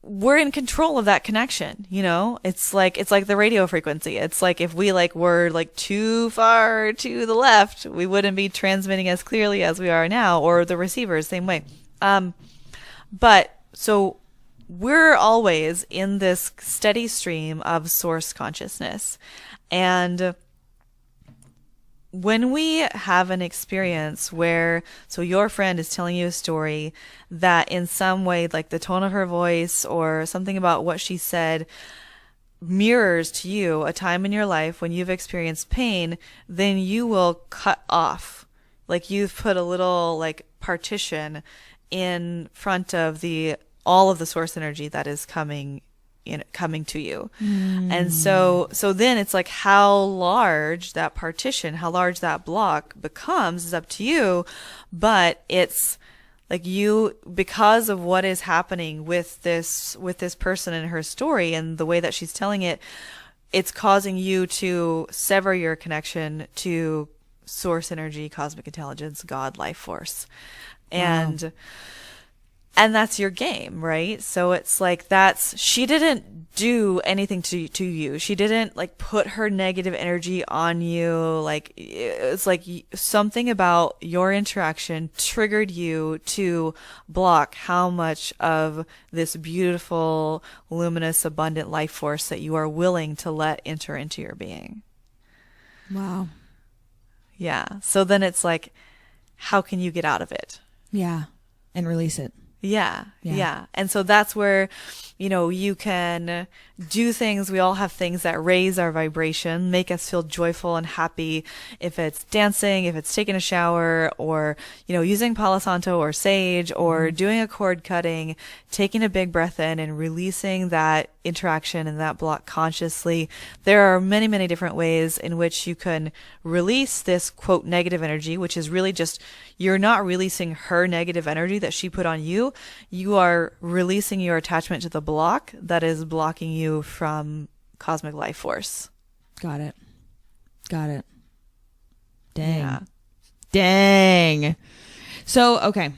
we're in control of that connection, you know? It's like the radio frequency. It's like if we like were like too far to the left, we wouldn't be transmitting as clearly as we are now, or the receivers, same way. But so we're always in this steady stream of source consciousness. And when we have an experience where, so your friend is telling you a story that in some way, like the tone of her voice or something about what she said mirrors to you a time in your life when you've experienced pain, then you will cut off. Like you've put a little like partition in front of all of the source energy that is coming to you. And so then it's like how large that partition, how large that block becomes is up to you. But it's like you, because of what is happening with this person and her story and the way that she's telling it, it's causing you to sever your connection to source energy, cosmic intelligence, God, life force. And that's your game, right? So it's like she didn't do anything to you. She didn't like put her negative energy on you. Like it's like something about your interaction triggered you to block how much of this beautiful, luminous, abundant life force that you are willing to let enter into your being. Wow. Yeah. So then it's like, how can you get out of it? Yeah. And release it. Yeah. And so that's where, you know, you can do things. We all have things that raise our vibration, make us feel joyful and happy. If it's dancing, if it's taking a shower, or, you know, using Palo Santo or sage, or doing a cord cutting, taking a big breath in and releasing that interaction and that block consciously. There are many, many different ways in which you can release this quote negative energy, which is really just, you're not releasing her negative energy that she put on you. you, you are releasing your attachment to the block that is blocking you from cosmic life force. Got it. Dang. Yeah. Dang. So, okay.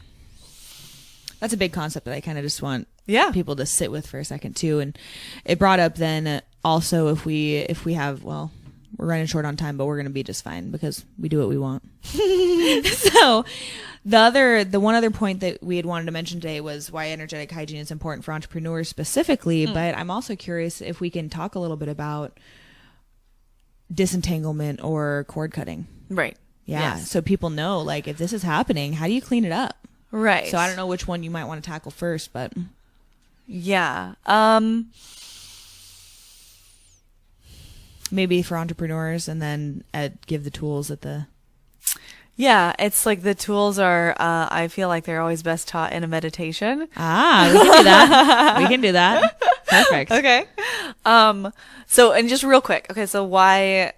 That's a big concept that I kind of just want people to sit with for a second too. And it brought up then also if we have, well, we're running short on time, but we're going to be just fine because we do what we want. So the one other point that we had wanted to mention today was why energetic hygiene is important for entrepreneurs specifically. But I'm also curious if we can talk a little bit about disentanglement or cord cutting. Right. Yeah. Yes. So people know, like, if this is happening, how do you clean it up? Right. So I don't know which one you might want to tackle first, but yeah. Maybe for entrepreneurs, and then give the tools at the. Yeah, it's like the tools are, I feel like they're always best taught in a meditation. Ah, we can do that. We can do that. Perfect. Okay. So, and just real quick. Okay. So why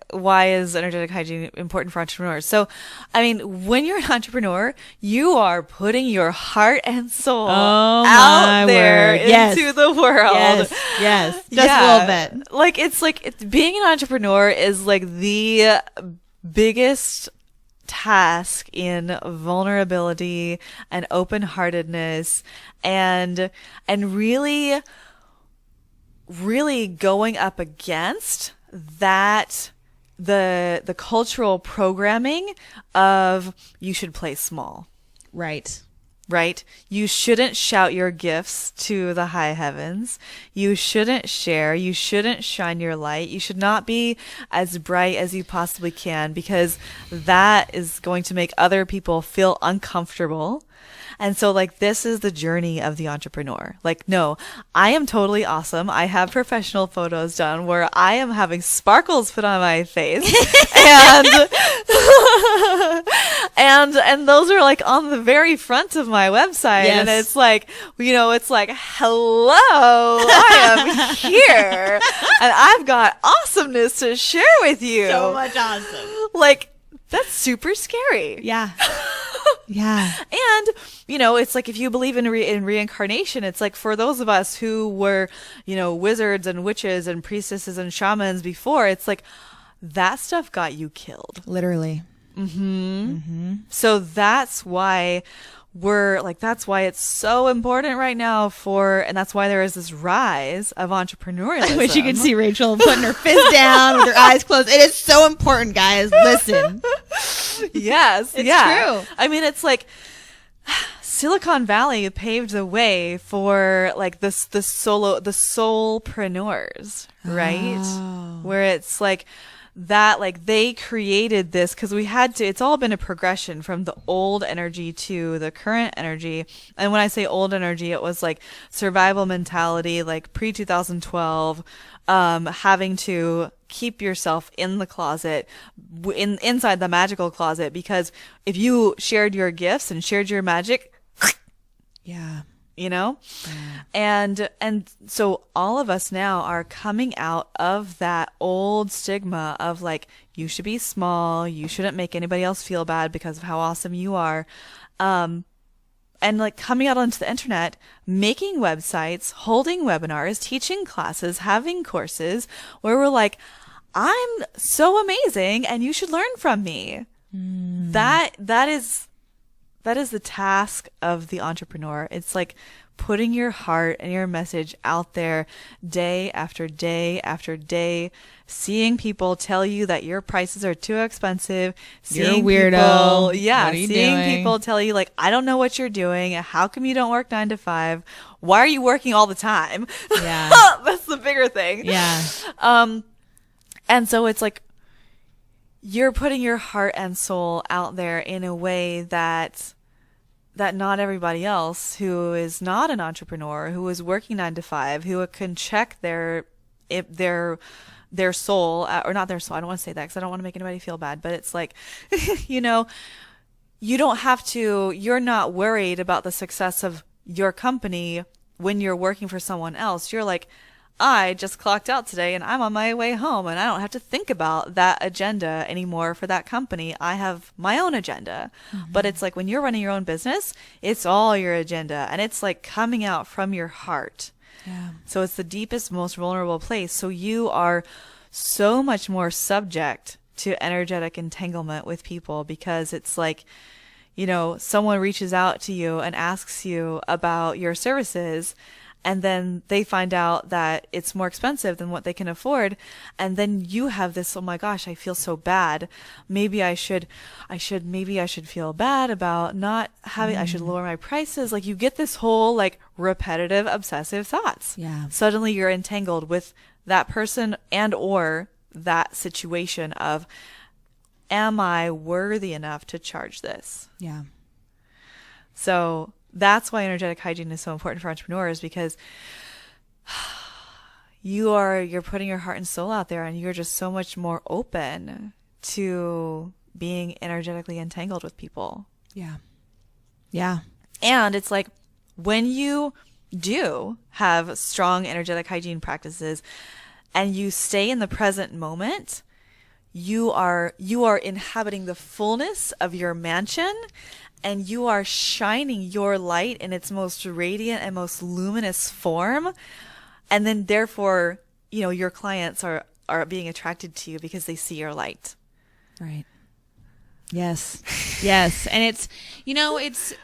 is energetic hygiene important for entrepreneurs? So, I mean, when you're an entrepreneur, you are putting your heart and soul out there into the world. Yes. Just a little bit. Like, it's being an entrepreneur is like the biggest task in vulnerability and open-heartedness and really going up against that the cultural programming of you should play small. Right. You shouldn't shout your gifts to the high heavens. You shouldn't share. You shouldn't shine your light. You should not be as bright as you possibly can because that is going to make other people feel uncomfortable. And so, like, this is the journey of the entrepreneur. Like, no, I am totally awesome. I have professional photos done where I am having sparkles put on my face. and those are like on the very front of my website. Yes. And it's like, you know, it's like, hello, I am here. And I've got awesomeness to share with you. So much awesome. Like, that's super scary. Yeah. Yeah. And, you know, it's like if you believe in reincarnation, it's like for those of us who were, you know, wizards and witches and priestesses and shamans before, it's like that stuff got you killed. Literally. So that's why that's why it's so important right now and that's why there is this rise of entrepreneurialism. I wish you could see Rachel putting her fist down with her eyes closed. It is so important, guys. Listen. Yes. It's true. true. I mean, it's like Silicon Valley paved the way for like the soulpreneurs, right? Oh. Where it's like that, like they created this because it's all been a progression from the old energy to the current energy. And when I say old energy, it was like survival mentality, like pre-2012, having to keep yourself in the closet, inside the magical closet, because if you shared your gifts and shared your magic, Yeah. you know? Yeah. And so all of us now are coming out of that old stigma of like, you should be small, you shouldn't make anybody else feel bad because of how awesome you are. And like coming out onto the internet, making websites, holding webinars, teaching classes, having courses where we're like, I'm so amazing and you should learn from me. That is the task of the entrepreneur. It's like putting your heart and your message out there day after day after day, seeing people tell you that your prices are too expensive. You're a weirdo. Seeing people tell you like, I don't know what you're doing. How come you don't work 9 to 5? Why are you working all the time? Yeah. That's the bigger thing. Yeah. And so it's like, you're putting your heart and soul out there in a way that not everybody else who is not an entrepreneur, who is working 9 to 5, who can check their soul, or not their soul. I don't want to say that because I don't want to make anybody feel bad, but it's like, you know, you're not worried about the success of your company when you're working for someone else. You're like, I just clocked out today and I'm on my way home and I don't have to think about that agenda anymore for that company. I have my own agenda. But it's like when you're running your own business, it's all your agenda and it's like coming out from your heart. Yeah. So it's the deepest, most vulnerable place. So you are so much more subject to energetic entanglement with people because it's like, you know, someone reaches out to you and asks you about your services and then they find out that it's more expensive than what they can afford. And then you have this, oh my gosh, I feel so bad. Maybe I should feel bad about not having, I should lower my prices. Like you get this whole like repetitive, obsessive thoughts. Yeah. Suddenly you're entangled with that person and or that situation of, am I worthy enough to charge this? Yeah. So that's why energetic hygiene is so important for entrepreneurs because you're putting your heart and soul out there and you're just so much more open to being energetically entangled with people. Yeah. Yeah. And it's like when you do have strong energetic hygiene practices and you stay in the present moment, you are inhabiting the fullness of your mansion and you are shining your light in its most radiant and most luminous form. And then therefore, you know, your clients are being attracted to you because they see your light. Right. Yes. Yes. And it's, you know, it's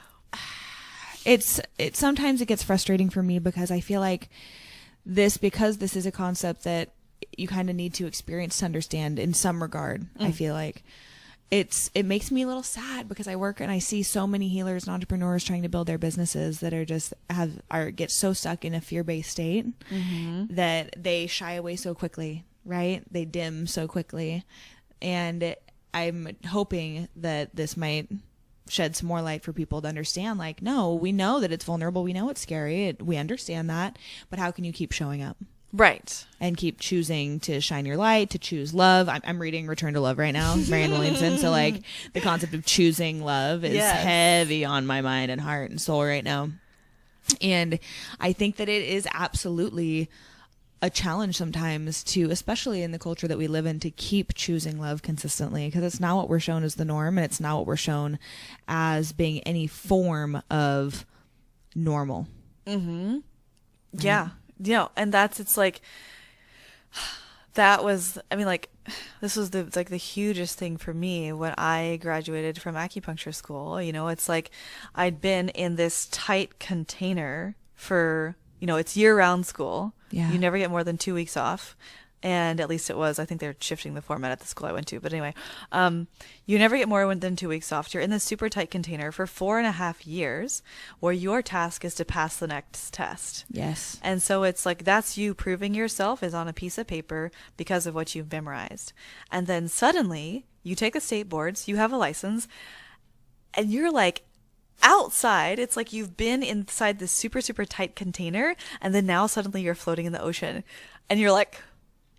sometimes it gets frustrating for me because I feel like because this is a concept that you kind of need to experience to understand in some regard. I feel like it makes me a little sad because I work and I see so many healers and entrepreneurs trying to build their businesses that get so stuck in a fear-based state that they shy away so quickly, right? They dim so quickly. And I'm hoping that this might shed some more light for people to understand, like, no, we know that it's vulnerable. We know it's scary. We understand that. But how can you keep showing up? Right. And keep choosing to shine your light, to choose love. I'm reading Return to Love right now, Marianne Williamson. So like the concept of choosing love is heavy on my mind and heart and soul right now. And I think that it is absolutely a challenge sometimes to, especially in the culture that we live in, to keep choosing love consistently because it's not what we're shown as the norm and it's not what we're shown as being any form of normal. Mm-hmm. Yeah. You know, and it's like, that was, I mean, like, this was the hugest thing for me when I graduated from acupuncture school. You know, it's like I'd been in this tight container for, you know, it's year-round school. Yeah. You never get more than 2 weeks off. And at least it was. I think they're shifting the format at the school I went to. But anyway, you never get more than 2 weeks off. You're in this super tight container for 4.5 years where your task is to pass the next test. Yes. And so it's like that's you proving yourself is on a piece of paper because of what you've memorized. And then suddenly you take the state boards, you have a license, and you're like outside. It's like you've been inside this super, super tight container. And then now suddenly you're floating in the ocean and you're like,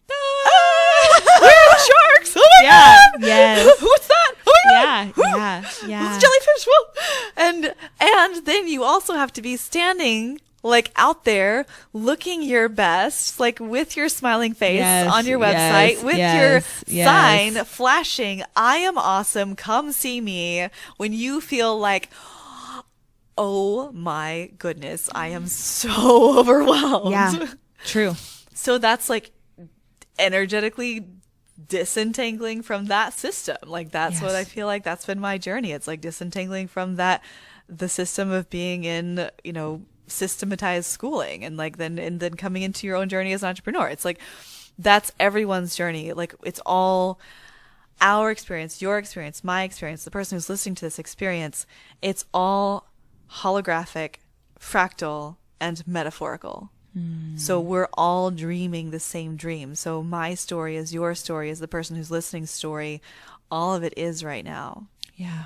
where are the sharks? Oh my god! Yes. What's that? Oh my god! Yeah. Who's jellyfish? Whoa. And then you also have to be standing like out there looking your best, like with your smiling face on your website, with your sign flashing, I am awesome, come see me, when you feel like, oh my goodness, I am so overwhelmed. Yeah, true. So that's like energetically disentangling from that system. Like that's what I feel like that's been my journey. It's like disentangling from the system of being in, you know, systematized schooling and like then coming into your own journey as an entrepreneur. It's like that's everyone's journey. Like it's all our experience, your experience, my experience, the person who's listening to this experience. It's all holographic, fractal, and metaphorical. So we're all dreaming the same dream. So my story is your story, is the person who's listening's story. All of it is right now. Yeah.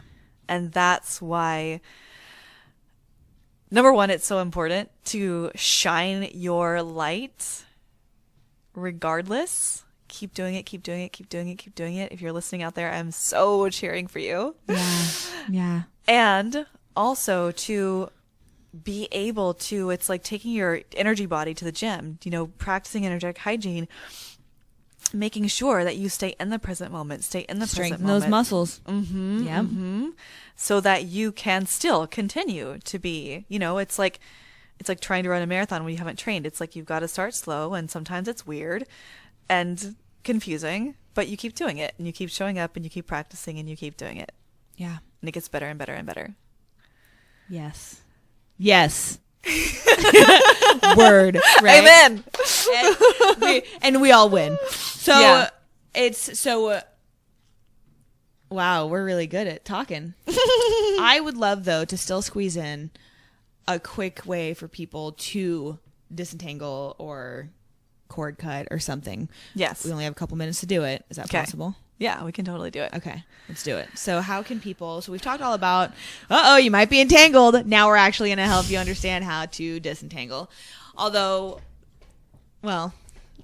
And that's why, number one, it's so important to shine your light regardless. Keep doing it, keep doing it, keep doing it, keep doing it. If you're listening out there, I'm so cheering for you. Yeah. Yeah. And also to be able to, it's like taking your energy body to the gym, practicing energetic hygiene, making sure that you stay in the present moment, stay in the present Strengthen moment. those muscles. Mm-hmm, Yeah. mm-hmm. So that you can still continue to be, it's like trying to run a marathon when you haven't trained. It's like you've got to start slow, and sometimes it's weird and confusing, but you keep doing it, and you keep showing up, and you keep practicing, and you keep doing it. Yeah. And it gets better and better and better. Yes. Word. Right? Amen. And we all win. So Yeah. Wow, we're really good at talking. I would love, though, to still squeeze in a quick way for people to disentangle or cord cut or something. Yes. We only have a couple minutes to do it. Is that possible? Yeah, we can totally do it. Okay, let's do it. So how can people, so we've talked all about, you might be entangled. Now we're actually going to help you understand how to disentangle. Although, well,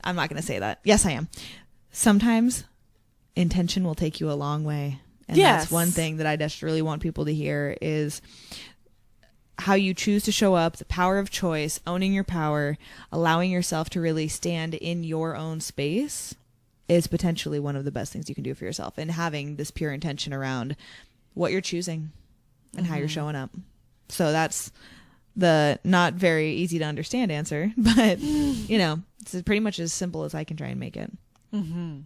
I'm not going to say that. Yes, I am. Sometimes intention will take you a long way. And that's one thing that I just really want people to hear is how you choose to show up, the power of choice, owning your power, allowing yourself to really stand in your own space is potentially one of the best things you can do for yourself, and having this pure intention around what you're choosing and how you're showing up. So that's the not very easy to understand answer, but it's pretty much as simple as I can try and make it. Mm-hmm.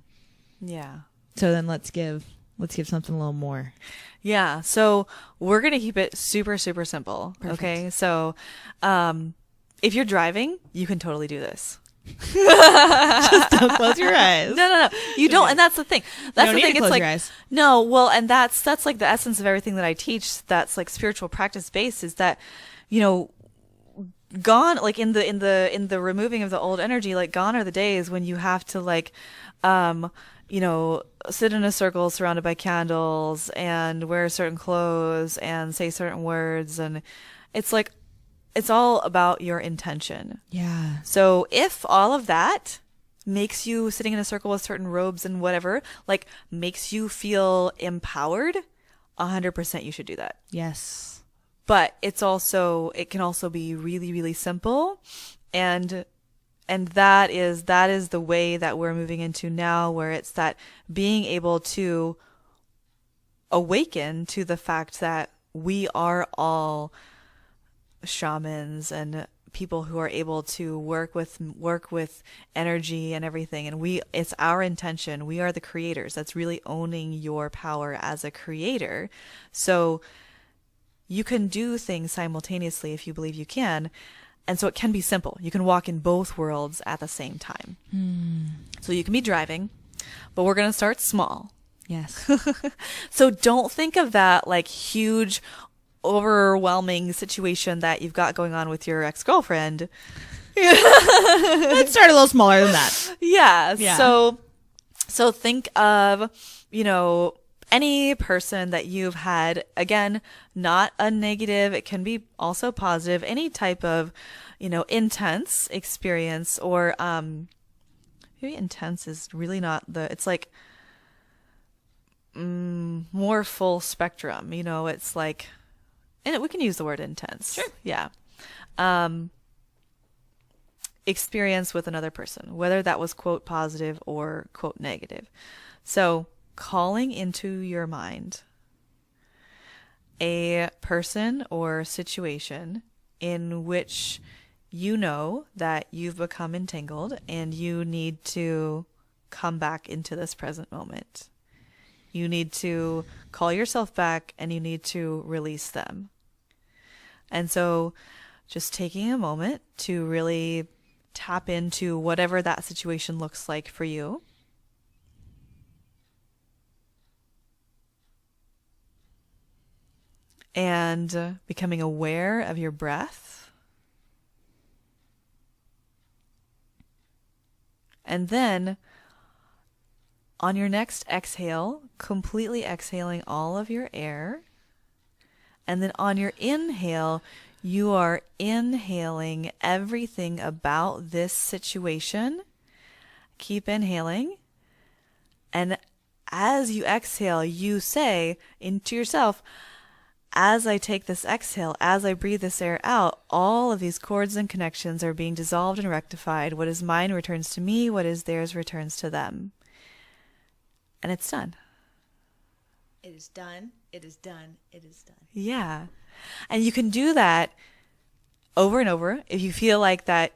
Yeah. So then let's give something a little more. Yeah. So we're going to keep it super, super simple. Perfect. Okay. So, if you're driving, you can totally do this. Just don't close your eyes. No. You don't. And that's the thing. That's You don't the need thing. to It's close like, your eyes. no, well, and that's like the essence of everything that I teach. That's like spiritual practice based, is that, gone, like in the removing of the old energy, like gone are the days when you have to like, sit in a circle surrounded by candles and wear certain clothes and say certain words. And it's like, it's all about your intention. Yeah. So if all of that makes you sitting in a circle with certain robes and whatever, like makes you feel empowered, 100% you should do that. Yes. But it can also be really, really simple. And that is the way that we're moving into now, where it's that being able to awaken to the fact that we are all shamans and people who are able to work with energy and everything. And it's our intention. We are the creators. That's really owning your power as a creator. So you can do things simultaneously if you believe you can. And so it can be simple. You can walk in both worlds at the same time. So you can be driving, but we're going to start small. Yes. So don't think of that like huge, overwhelming situation that you've got going on with your ex-girlfriend. Let's start a little smaller than that. Yeah. Yeah. So think of, any person that you've had, again, not a negative, it can be also positive, any type of, intense experience, or maybe intense is really not it's like more full spectrum, it's like, and we can use the word intense. Sure. Yeah. Experience with another person, whether that was quote positive or quote negative. So calling into your mind a person or situation in which you know that you've become entangled and you need to come back into this present moment. You need to call yourself back and you need to release them. And so just taking a moment to really tap into whatever that situation looks like for you. And becoming aware of your breath. And then on your next exhale, completely exhaling all of your air. And then on your inhale, you are inhaling everything about this situation. Keep inhaling. And as you exhale, you say into yourself, as I take this exhale, as I breathe this air out, all of these cords and connections are being dissolved and rectified. What is mine returns to me. What is theirs returns to them. And it's done. It is done. It is done. It is done. Yeah. And you can do that over and over. If you feel like that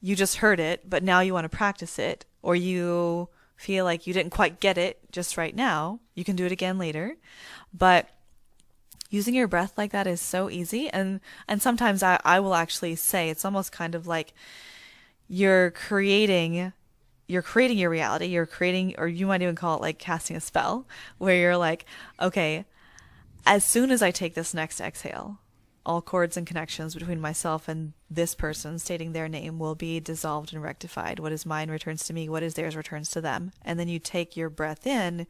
you just heard it, but now you want to practice it, or you feel like you didn't quite get it just right now, you can do it again later. But using your breath like that is so easy. And sometimes I will actually say it's almost kind of like you're creating your reality. You're creating, or you might even call it like casting a spell, where you're like, okay, as soon as I take this next exhale, all cords and connections between myself and this person stating their name will be dissolved and rectified. What is mine returns to me. What is theirs returns to them. And then you take your breath in,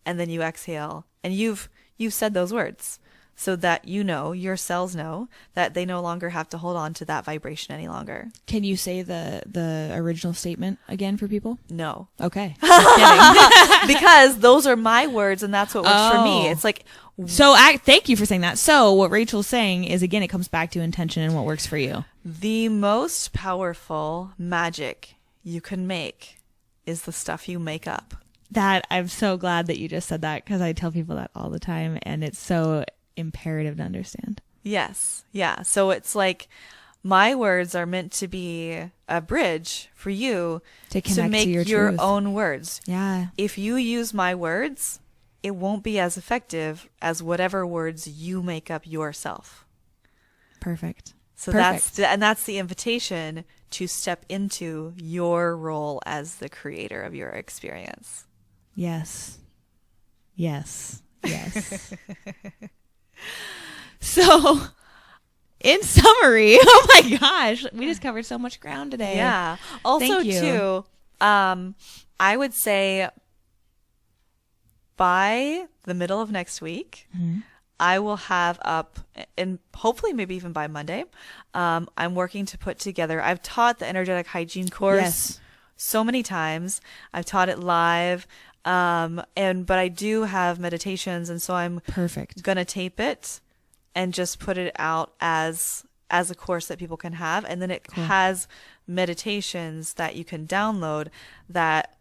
and then you exhale, and you've said those words, so that your cells know that they no longer have to hold on to that vibration any longer. Can you say the original statement again for people? No. Okay. Just kidding. Because those are my words, and that's what works for me. It's like... So thank you for saying that. So what Rachel's saying is, again, it comes back to intention and what works for you. The most powerful magic you can make is the stuff you make up. That I'm so glad that you just said that, because I tell people that all the time, and it's so imperative to understand. Yes. Yeah. So it's like my words are meant to be a bridge for you to make your own words. Yeah. If you use my words, it won't be as effective as whatever words you make up yourself. Perfect. So that's the invitation to step into your role as the creator of your experience. Yes. Yes. Yes. So, in summary, oh my gosh, we just covered so much ground today. Yeah. Also, too, I would say by the middle of next week, I will have up, and hopefully maybe even by Monday, I'm working to put together, I've taught the Energetic Hygiene course so many times. I've taught it live. But I do have meditations, and so I'm gonna tape it and just put it out as a course that people can have, and then it has meditations that you can download that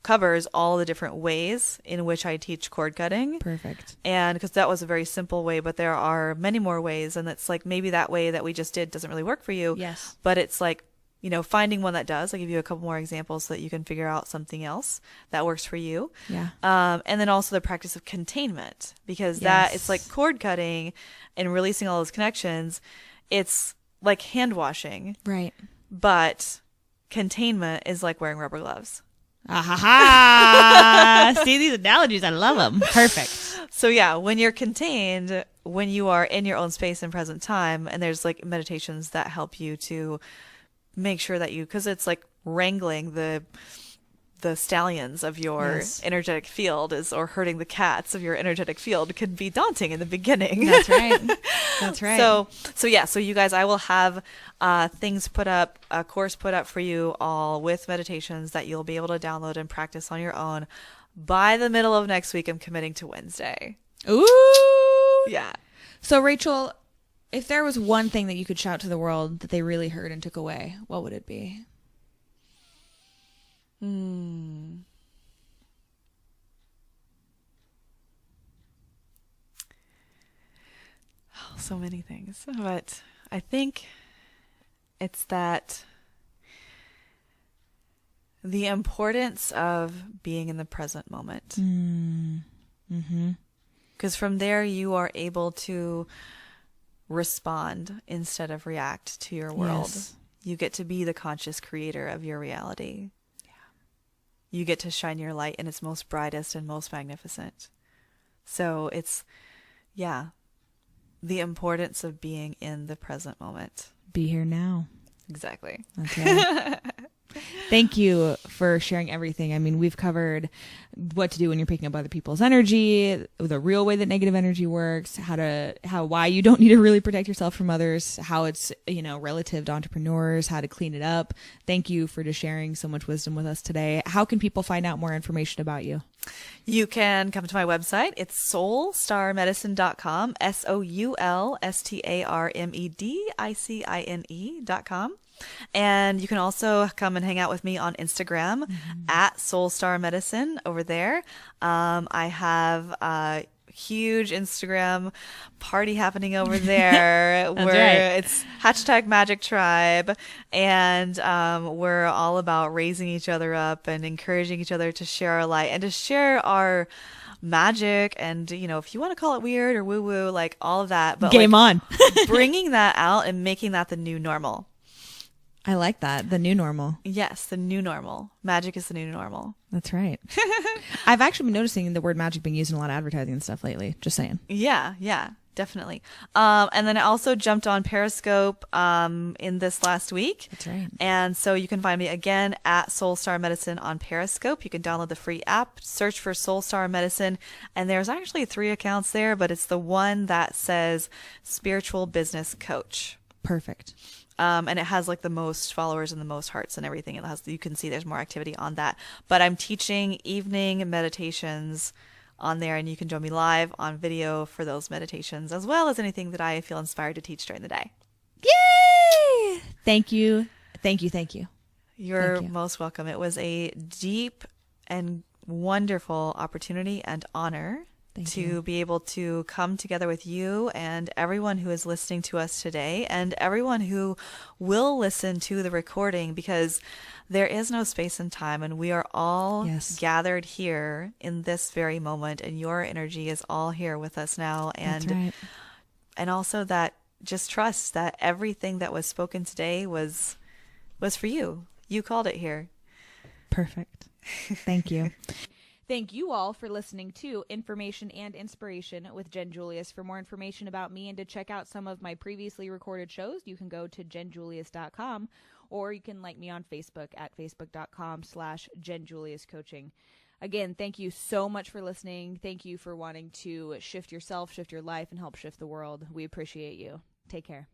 covers all the different ways in which I teach cord cutting. Perfect. And because that was a very simple way, but there are many more ways, and it's like maybe that way that we just did doesn't really work for you. Yes. But it's like, finding one that does. I'll give you a couple more examples so that you can figure out something else that works for you. Yeah. And then also the practice of containment, because that it's like cord cutting and releasing all those connections. It's like hand washing. Right. But containment is like wearing rubber gloves. See these analogies? I love them. Perfect. So yeah, when you're contained, when you are in your own space and present time, and there's like meditations that help you to make sure that because it's like wrangling the stallions of your energetic field or herding the cats of your energetic field can be daunting in the beginning. That's right. That's right. So you guys, I will have things put up, a course put up for you all with meditations that you'll be able to download and practice on your own. By the middle of next week, I'm committing to Wednesday. Ooh. Yeah. So Rachel, if there was one thing that you could shout to the world that they really heard and took away, what would it be? Oh, so many things. But I think it's that the importance of being in the present moment. Because from there you are able to respond instead of react to your world. Yes. You get to be the conscious creator of your reality. You get to shine your light in its most brightest and most magnificent. So it's, the importance of being in the present moment. Be here now. Exactly. That's right. Thank you for sharing everything. I mean, we've covered what to do when you're picking up other people's energy, the real way that negative energy works, why you don't need to really protect yourself from others, how it's, relative to entrepreneurs, how to clean it up. Thank you for just sharing so much wisdom with us today. How can people find out more information about you? You can come to my website. It's soulstarmedicine.com, soulstarmedicine.com. And you can also come and hang out with me on Instagram at soulstarmedicine over there. I have a huge Instagram party happening over there where it's hashtag Magic Tribe, and we're all about raising each other up and encouraging each other to share our light and to share our magic, and if you want to call it weird or woo woo, like all of that, but game on. bringing that out and making that the new normal. I like that. The new normal. Yes, the new normal. Magic is the new normal. That's right. I've actually been noticing the word magic being used in a lot of advertising and stuff lately. Just saying. Yeah, definitely. And then I also jumped on Periscope in this last week. That's right. And so you can find me again at Soul Star Medicine on Periscope. You can download the free app, search for Soul Star Medicine, and there's actually 3 accounts there, but it's the one that says Spiritual Business Coach. Perfect. And it has like the most followers and the most hearts and everything. You can see there's more activity on that. But I'm teaching evening meditations on there, and you can join me live on video for those meditations, as well as anything that I feel inspired to teach during the day. Yay! Thank you. Thank you. Thank you. You're most welcome. It was a deep and wonderful opportunity and honor to be able to come together with you and everyone who is listening to us today, and everyone who will listen to the recording, because there is no space and time, and we are all gathered here in this very moment, and your energy is all here with us now. And that's right. And also that just trust that everything that was spoken today was for you. You called it here. Perfect. Thank you. Thank you all for listening to Information and Inspiration with Jen Julius. For more information about me and to check out some of my previously recorded shows, you can go to jenjulius.com, or you can like me on Facebook at facebook.com/JenJuliusCoaching. Again, thank you so much for listening. Thank you for wanting to shift yourself, shift your life, and help shift the world. We appreciate you. Take care.